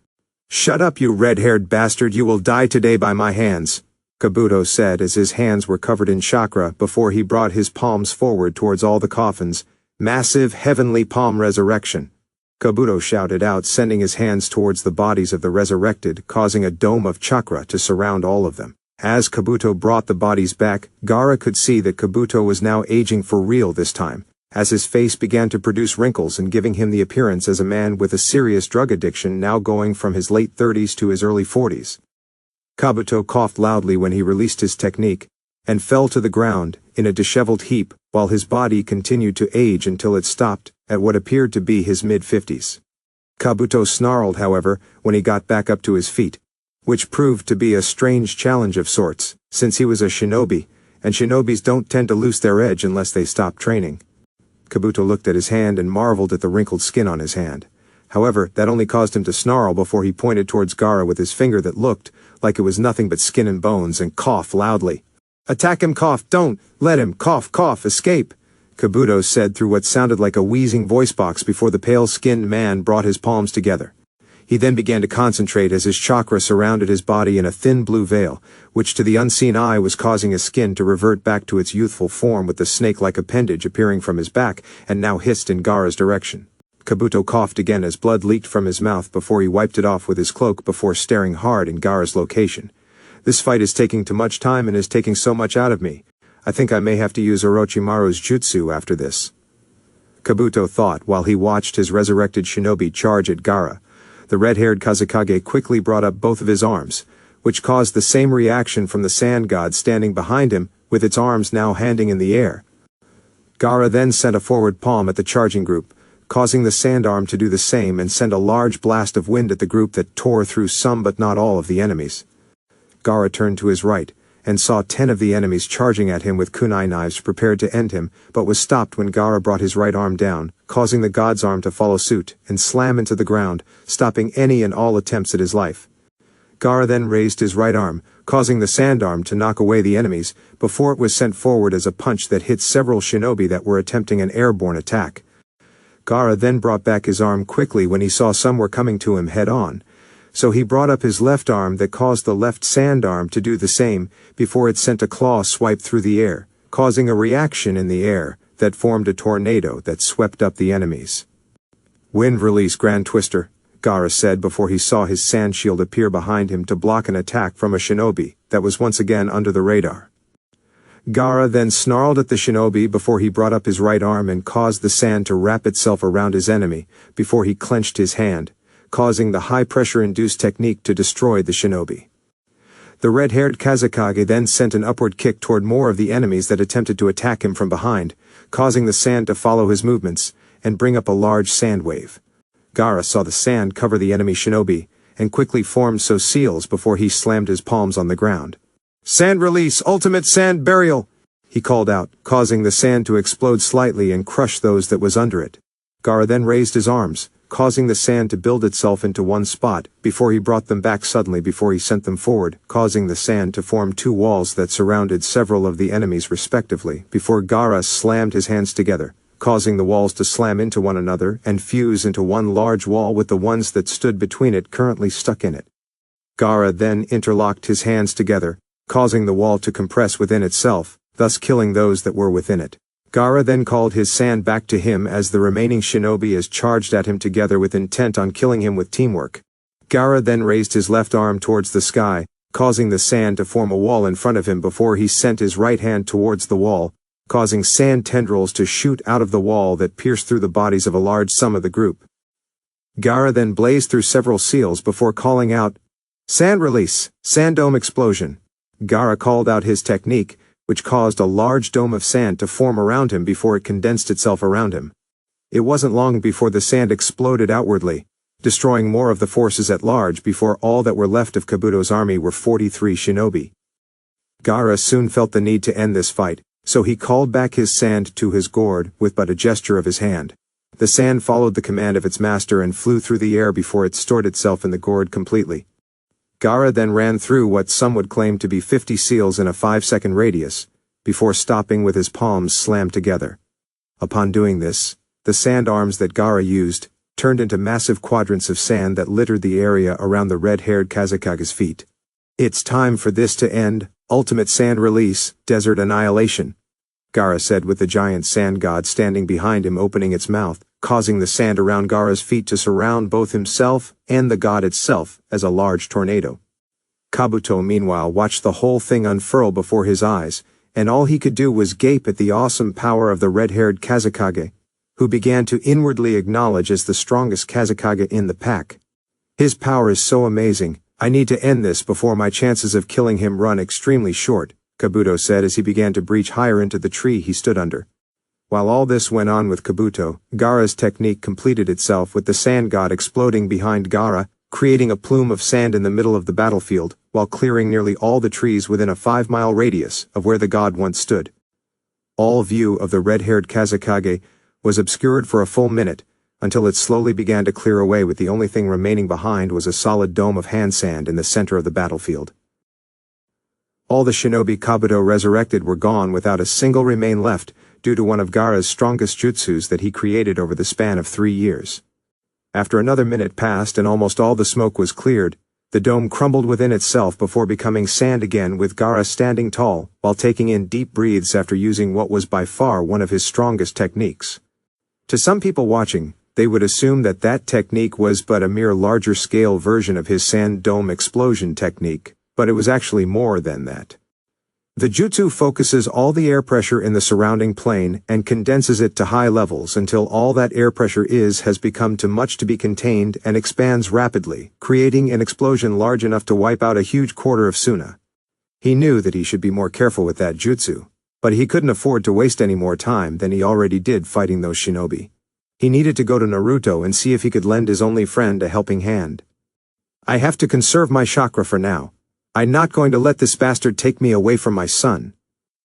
Shut up, you red-haired bastard, you will die today by my hands, Kabuto said as his hands were covered in chakra before he brought his palms forward towards all the coffins. Massive heavenly palm resurrection. Kabuto shouted out, sending his hands towards the bodies of the resurrected, causing a dome of chakra to surround all of them. As Kabuto brought the bodies back, Gaara could see that Kabuto was now aging for real this time, as his face began to produce wrinkles and giving him the appearance as a man with a serious drug addiction now going from his late 30s to his early 40s. Kabuto coughed loudly when he released his technique, and fell to the ground, in a disheveled heap, while his body continued to age until it stopped, at what appeared to be his mid-50s. Kabuto snarled, however, when he got back up to his feet, which proved to be a strange challenge of sorts, since he was a shinobi, and shinobis don't tend to lose their edge unless they stop training. Kabuto looked at his hand and marveled at the wrinkled skin on his hand. However, that only caused him to snarl before he pointed towards Gaara with his finger that looked like it was nothing but skin and bones and coughed loudly. Attack him, cough, don't, let him, cough, cough, escape, Kabuto said through what sounded like a wheezing voice box before the pale-skinned man brought his palms together. He then began to concentrate as his chakra surrounded his body in a thin blue veil, which to the unseen eye was causing his skin to revert back to its youthful form with the snake-like appendage appearing from his back and now hissed in Gaara's direction. Kabuto coughed again as blood leaked from his mouth before he wiped it off with his cloak before staring hard in Gaara's location. This fight is taking too much time and is taking so much out of me. I think I may have to use Orochimaru's jutsu after this, Kabuto thought while he watched his resurrected shinobi charge at Gaara. The red-haired Kazekage quickly brought up both of his arms, which caused the same reaction from the sand god standing behind him, with its arms now handing in the air. Gaara then sent a forward palm at the charging group, causing the sand arm to do the same and send a large blast of wind at the group that tore through some but not all of the enemies. Gaara turned to his right, and saw 10 of the enemies charging at him with kunai knives prepared to end him, but was stopped when Gaara brought his right arm down, causing the god's arm to follow suit, and slam into the ground, stopping any and all attempts at his life. Gaara then raised his right arm, causing the sand arm to knock away the enemies, before it was sent forward as a punch that hit several shinobi that were attempting an airborne attack. Gaara then brought back his arm quickly when he saw some were coming to him head-on, so he brought up his left arm that caused the left sand arm to do the same before it sent a claw swipe through the air, causing a reaction in the air that formed a tornado that swept up the enemies. Wind release Grand Twister, Gaara said before he saw his sand shield appear behind him to block an attack from a shinobi that was once again under the radar. Gaara then snarled at the shinobi before he brought up his right arm and caused the sand to wrap itself around his enemy before he clenched his hand, causing the high-pressure-induced technique to destroy the shinobi. The red-haired Kazekage then sent an upward kick toward more of the enemies that attempted to attack him from behind, causing the sand to follow his movements and bring up a large sand wave. Gaara saw the sand cover the enemy shinobi, and quickly formed so seals before he slammed his palms on the ground. "Sand release, ultimate sand burial!" he called out, causing the sand to explode slightly and crush those that was under it. Gaara then raised his arms, causing the sand to build itself into one spot, before he brought them back suddenly before he sent them forward, causing the sand to form 2 walls that surrounded several of the enemies respectively, before Gaara slammed his hands together, causing the walls to slam into one another and fuse into one large wall with the ones that stood between it currently stuck in it. Gaara then interlocked his hands together, causing the wall to compress within itself, thus killing those that were within it. Gaara then called his sand back to him as the remaining shinobi charged at him together with intent on killing him with teamwork. Gaara then raised his left arm towards the sky, causing the sand to form a wall in front of him before he sent his right hand towards the wall, causing sand tendrils to shoot out of the wall that pierced through the bodies of a large sum of the group. Gaara then blazed through several seals before calling out, "Sand release, sand dome explosion." Gaara called out his technique, which caused a large dome of sand to form around him before it condensed itself around him. It wasn't long before the sand exploded outwardly, destroying more of the forces at large before all that were left of Kabuto's army were 43 shinobi. Gaara soon felt the need to end this fight, so he called back his sand to his gourd with but a gesture of his hand. The sand followed the command of its master and flew through the air before it stored itself in the gourd completely. Gaara then ran through what some would claim to be 50 seals in a 5-second radius, before stopping with his palms slammed together. Upon doing this, the sand arms that Gaara used turned into massive quadrants of sand that littered the area around the red-haired Kazekage's feet. "It's time for this to end, ultimate sand release, desert annihilation," Gaara said with the giant sand god standing behind him opening its mouth, causing the sand around Gaara's feet to surround both himself and the god itself as a large tornado. Kabuto meanwhile watched the whole thing unfurl before his eyes, and all he could do was gape at the awesome power of the red-haired Kazekage, who began to inwardly acknowledge as the strongest Kazekage in the pack. "His power is so amazing, I need to end this before my chances of killing him run extremely short," Kabuto said as he began to breach higher into the tree he stood under. While all this went on with Kabuto, Gaara's technique completed itself with the sand god exploding behind Gaara, creating a plume of sand in the middle of the battlefield, while clearing nearly all the trees within a 5-mile radius of where the god once stood. All view of the red-haired Kazekage was obscured for a full minute, until it slowly began to clear away with the only thing remaining behind was a solid dome of hand sand in the center of the battlefield. All the shinobi Kabuto resurrected were gone without a single remain left due to one of Gaara's strongest jutsus that he created over the span of 3 years. After another minute passed and almost all the smoke was cleared, the dome crumbled within itself before becoming sand again with Gaara standing tall while taking in deep breaths after using what was by far one of his strongest techniques. To some people watching, they would assume that that technique was but a mere larger-scale version of his sand dome explosion technique, but it was actually more than that. The jutsu focuses all the air pressure in the surrounding plane and condenses it to high levels until all that air pressure has become too much to be contained and expands rapidly, creating an explosion large enough to wipe out a huge quarter of Suna. He knew that he should be more careful with that jutsu, but he couldn't afford to waste any more time than he already did fighting those shinobi. He needed to go to Naruto and see if he could lend his only friend a helping hand. "I have to conserve my chakra for now. I'm not going to let this bastard take me away from my son,"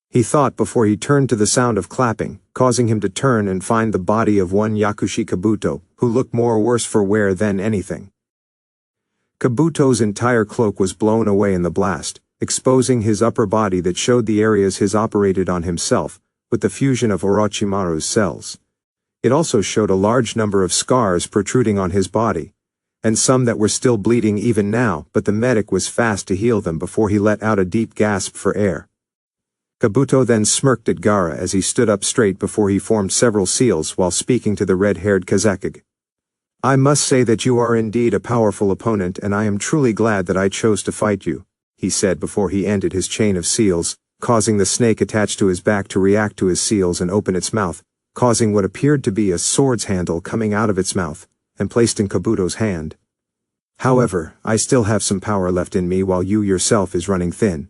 he thought before he turned to the sound of clapping, causing him to turn and find the body of one Yakushi Kabuto, who looked more worse for wear than anything. Kabuto's entire cloak was blown away in the blast, exposing his upper body that showed the areas his operated on himself, with the fusion of Orochimaru's cells. It also showed a large number of scars protruding on his body, and some that were still bleeding even now, but the medic was fast to heal them before he let out a deep gasp for air. Kabuto then smirked at Gaara as he stood up straight before he formed several seals while speaking to the red-haired Kazekage. "I must say that you are indeed a powerful opponent and I am truly glad that I chose to fight you," he said before he ended his chain of seals, causing the snake attached to his back to react to his seals and open its mouth, causing what appeared to be a sword's handle coming out of its mouth, and placed in Kabuto's hand. "However, I still have some power left in me while you yourself is running thin.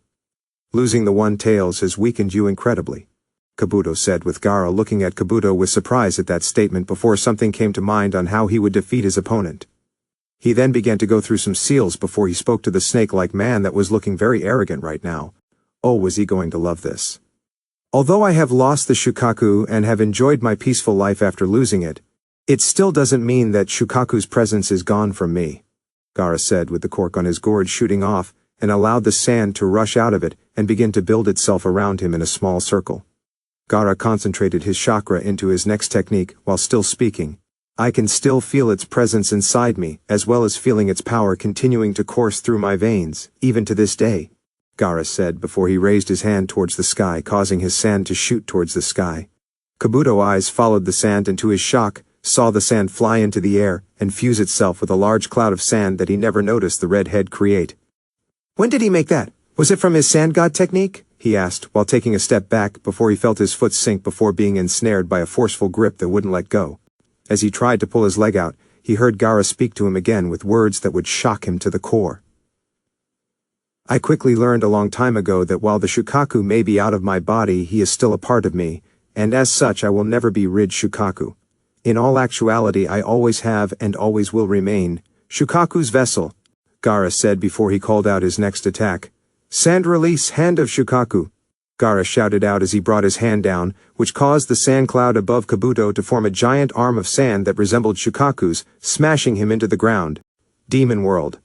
Losing the one tails has weakened you incredibly," Kabuto said with Gaara looking at Kabuto with surprise at that statement before something came to mind on how he would defeat his opponent. He then began to go through some seals before he spoke to the snake-like man that was looking very arrogant right now. Oh, was he going to love this. "Although I have lost the Shukaku and have enjoyed my peaceful life after losing it, it still doesn't mean that Shukaku's presence is gone from me," Gaara said with the cork on his gourd shooting off, and allowed the sand to rush out of it and begin to build itself around him in a small circle. Gaara concentrated his chakra into his next technique while still speaking. "I can still feel its presence inside me, as well as feeling its power continuing to course through my veins, even to this day," Gaara said before he raised his hand towards the sky, causing his sand to shoot towards the sky. Kabuto's eyes followed the sand and to his shock, saw the sand fly into the air and fuse itself with a large cloud of sand that he never noticed the red head create. "When did he make that? Was it from his sand god technique?" he asked while taking a step back before he felt his foot sink before being ensnared by a forceful grip that wouldn't let go. As he tried to pull his leg out, he heard Gaara speak to him again with words that would shock him to the core. "I quickly learned a long time ago that while the Shukaku may be out of my body, he is still a part of me, and as such I will never be rid Shukaku. In all actuality I always have and always will remain Shukaku's vessel," Gaara said before he called out his next attack. "Sand release, hand of Shukaku," Gaara shouted out as he brought his hand down, which caused the sand cloud above Kabuto to form a giant arm of sand that resembled Shukaku's, smashing him into the ground. Demon World.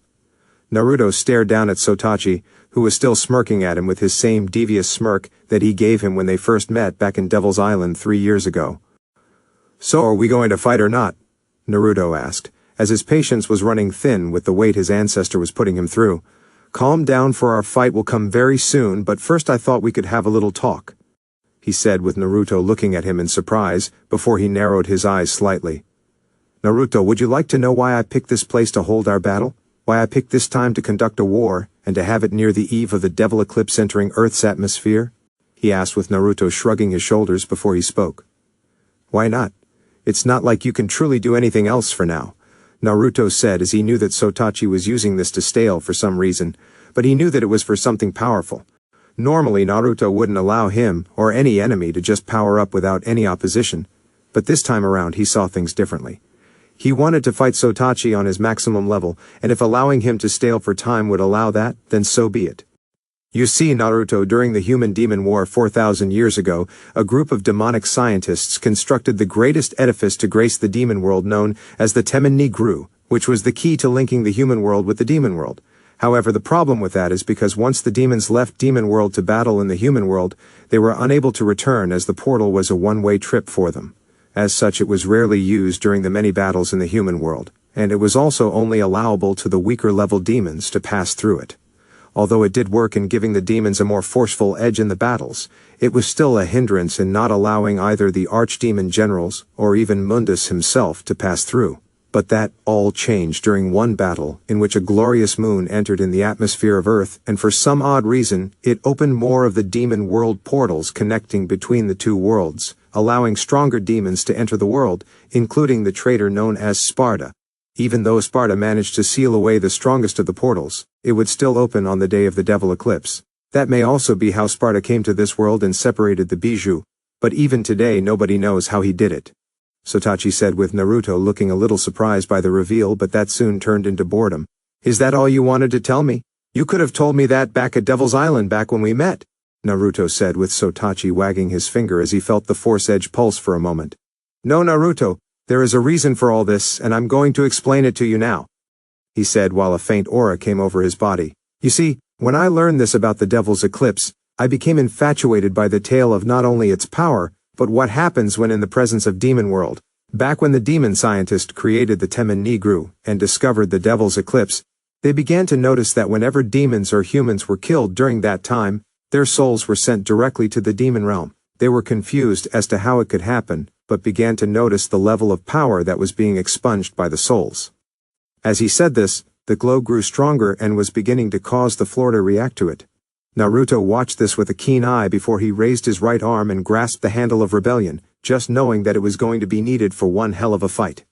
Naruto stared down at Sotachi, who was still smirking at him with his same devious smirk that he gave him when they first met back in Devil's Island 3 years ago. "So are we going to fight or not?" Naruto asked, as his patience was running thin with the weight his ancestor was putting him through. "Calm down, for our fight will come very soon, but first I thought we could have a little talk," he said with Naruto looking at him in surprise before he narrowed his eyes slightly. "Naruto, would you like to know why I picked this place to hold our battle? Why I picked this time to conduct a war, and to have it near the eve of the devil eclipse entering Earth's atmosphere?" he asked with Naruto shrugging his shoulders before he spoke. "Why not? It's not like you can truly do anything else for now," Naruto said as he knew that Sotachi was using this to stale for some reason, but he knew that it was for something powerful. Normally Naruto wouldn't allow him, or any enemy, to just power up without any opposition, but this time around he saw things differently. He wanted to fight Sotachi on his maximum level, and if allowing him to stale for time would allow that, then so be it. You see, Naruto, during the Human-Demon War 4,000 years ago, a group of demonic scientists constructed the greatest edifice to grace the demon world known as the Temmen-ni-gru, which was the key to linking the human world with the demon world. However, the problem with that is because once the demons left demon world to battle in the human world, they were unable to return as the portal was a one-way trip for them. As such, it was rarely used during the many battles in the human world, and it was also only allowable to the weaker level demons to pass through it. Although it did work in giving the demons a more forceful edge in the battles, it was still a hindrance in not allowing either the archdemon generals or even Mundus himself to pass through. But that all changed during one battle in which a glorious moon entered in the atmosphere of Earth, and for some odd reason, it opened more of the demon world portals connecting between the two worlds, allowing stronger demons to enter the world, including the traitor known as Sparda. Even though Sparda managed to seal away the strongest of the portals, it would still open on the day of the devil eclipse. That may also be how Sparda came to this world and separated the Bijou, but even today nobody knows how he did it. Sotachi said with Naruto looking a little surprised by the reveal, but that soon turned into boredom. "Is that all you wanted to tell me? You could have told me that back at Devil's Island back when we met," Naruto said with Sotachi wagging his finger as he felt the force edge pulse for a moment. "No, Naruto. There is a reason for all this, and I'm going to explain it to you now," he said while a faint aura came over his body. "You see, when I learned this about the Devil's Eclipse, I became infatuated by the tale of not only its power, but what happens when in the presence of Demon World. Back when the demon scientist created the Temmen-ni-gru and discovered the Devil's Eclipse, they began to notice that whenever demons or humans were killed during that time, their souls were sent directly to the demon realm. They were confused as to how it could happen, but began to notice the level of power that was being expunged by the souls. As he said this, the glow grew stronger and was beginning to cause the floor to react to it. Naruto watched this with a keen eye before he raised his right arm and grasped the handle of rebellion, just knowing that it was going to be needed for one hell of a fight.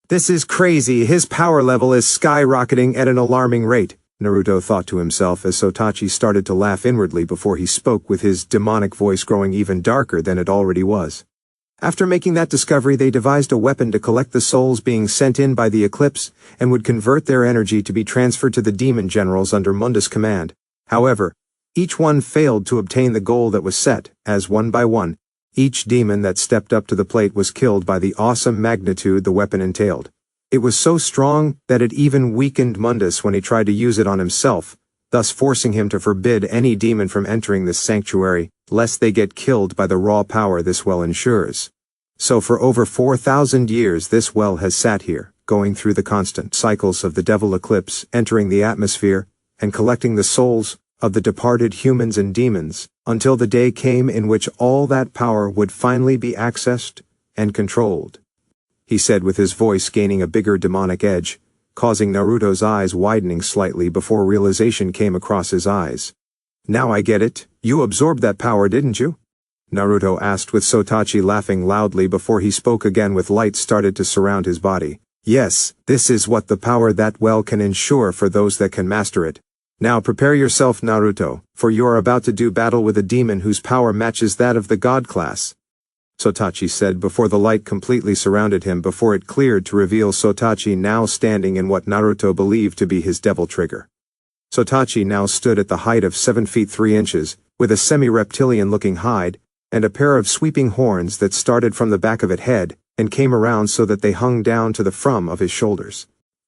"This is crazy, his power level is skyrocketing at an alarming rate," Naruto thought to himself as Sotachi started to laugh inwardly before he spoke with his demonic voice growing even darker than it already was. After making that discovery, they devised a weapon to collect the souls being sent in by the eclipse and would convert their energy to be transferred to the demon generals under Mundus' command. However, each one failed to obtain the goal that was set, as one by one, each demon that stepped up to the plate was killed by the awesome magnitude the weapon entailed. It was so strong that it even weakened Mundus when he tried to use it on himself, thus forcing him to forbid any demon from entering this sanctuary, lest they get killed by the raw power this well ensures. So for over 4,000 years this well has sat here, going through the constant cycles of the devil eclipse, entering the atmosphere, and collecting the souls of the departed humans and demons, until the day came in which all that power would finally be accessed and controlled, he said with his voice gaining a bigger demonic edge, causing Naruto's eyes widening slightly before realization came across his eyes. "Now I get it. You absorbed that power, didn't you?" Naruto asked with Sotachi laughing loudly before he spoke again with light started to surround his body. "Yes, this is what the power that well can ensure for those that can master it. Now prepare yourself, Naruto, for you are about to do battle with a demon whose power matches that of the God class," Sotachi said before the light completely surrounded him before it cleared to reveal Sotachi now standing in what Naruto believed to be his devil trigger. Sotachi now stood at the height of 7 feet 3 inches, with a semi-reptilian-looking hide, and a pair of sweeping horns that started from the back of its head and came around so that they hung down to the front of his shoulders.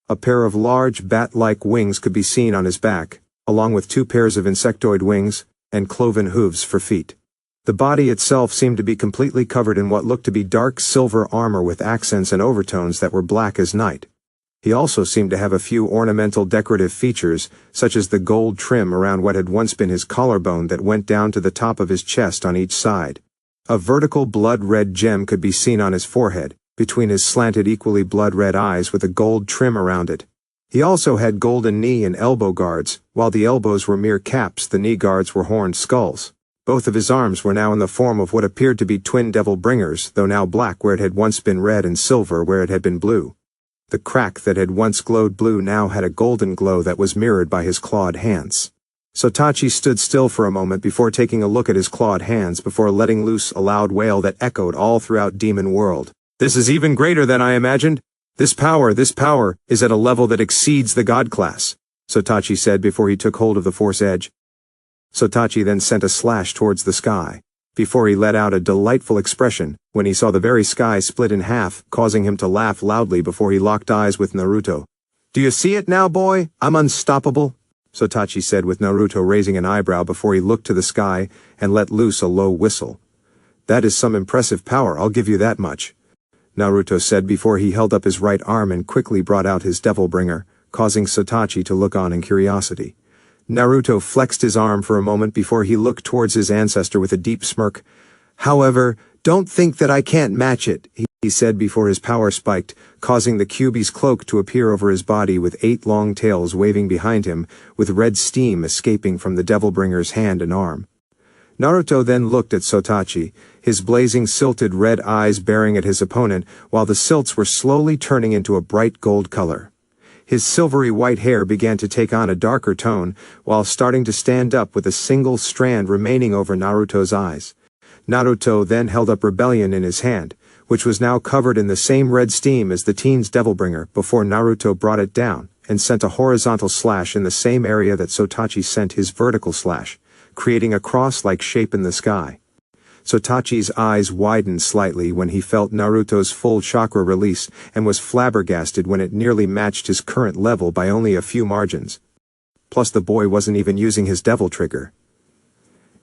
A pair of large bat-like wings could be seen on his back, along with 2 pairs of insectoid wings, and cloven hooves for feet. The body itself seemed to be completely covered in what looked to be dark silver armor with accents and overtones that were black as night. He also seemed to have a few ornamental decorative features, such as the gold trim around what had once been his collarbone that went down to the top of his chest on each side. A vertical blood-red gem could be seen on his forehead, between his slanted equally blood-red eyes with a gold trim around it. He also had golden knee and elbow guards. While the elbows were mere caps, the knee guards were horned skulls. Both of his arms were now in the form of what appeared to be twin devil bringers, though now black where it had once been red and silver where it had been blue. The crack that had once glowed blue now had a golden glow that was mirrored by his clawed hands. Sotachi stood still for a moment before taking a look at his clawed hands before letting loose a loud wail that echoed all throughout Demon World. "This is even greater than I imagined. This power is at a level that exceeds the god class," Sotachi said before he took hold of the force edge. Sotachi then sent a slash towards the sky, before he let out a delightful expression when he saw the very sky split in half, causing him to laugh loudly before he locked eyes with Naruto. "Do you see it now, boy? I'm unstoppable," Sotachi said with Naruto raising an eyebrow before he looked to the sky and let loose a low whistle. "That is some impressive power, I'll give you that much," Naruto said before he held up his right arm and quickly brought out his devil bringer, causing Sotachi to look on in curiosity. Naruto flexed his arm for a moment before he looked towards his ancestor with a deep smirk. "However, don't think that I can't match it," he said before his power spiked, causing the Kyuubi's cloak to appear over his body with 8 long tails waving behind him, with red steam escaping from the devil bringer's hand and arm. Naruto then looked at Sotachi, his blazing silted red eyes bearing at his opponent, while the silts were slowly turning into a bright gold color. His silvery white hair began to take on a darker tone, while starting to stand up with a single strand remaining over Naruto's eyes. Naruto then held up Rebellion in his hand, which was now covered in the same red steam as the teen's Devilbringer, before Naruto brought it down, and sent a horizontal slash in the same area that Sotachi sent his vertical slash, creating a cross-like shape in the sky. Sotachi's eyes widened slightly when he felt Naruto's full chakra release and was flabbergasted when it nearly matched his current level by only a few margins. Plus the boy wasn't even using his devil trigger.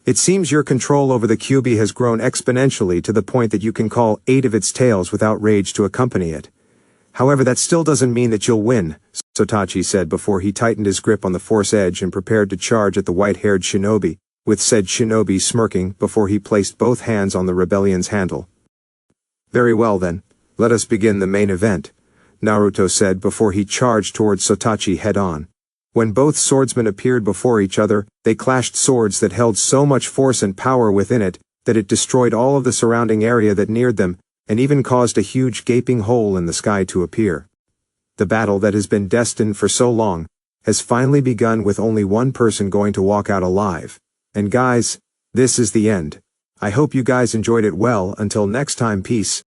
"It seems your control over the Kyuubi has grown exponentially to the point that you can call 8 of its tails without rage to accompany it. However, that still doesn't mean that you'll win," Sotachi said before he tightened his grip on the force edge and prepared to charge at the white-haired shinobi, with said shinobi smirking before he placed both hands on the rebellion's handle. "Very well then, let us begin the main event," Naruto said before he charged towards Sotachi head-on. When both swordsmen appeared before each other, they clashed swords that held so much force and power within it that it destroyed all of the surrounding area that neared them, and even caused a huge gaping hole in the sky to appear. The battle that has been destined for so long has finally begun, with only one person going to walk out alive. And guys, this is the end. I hope you guys enjoyed it well. Until next time, peace.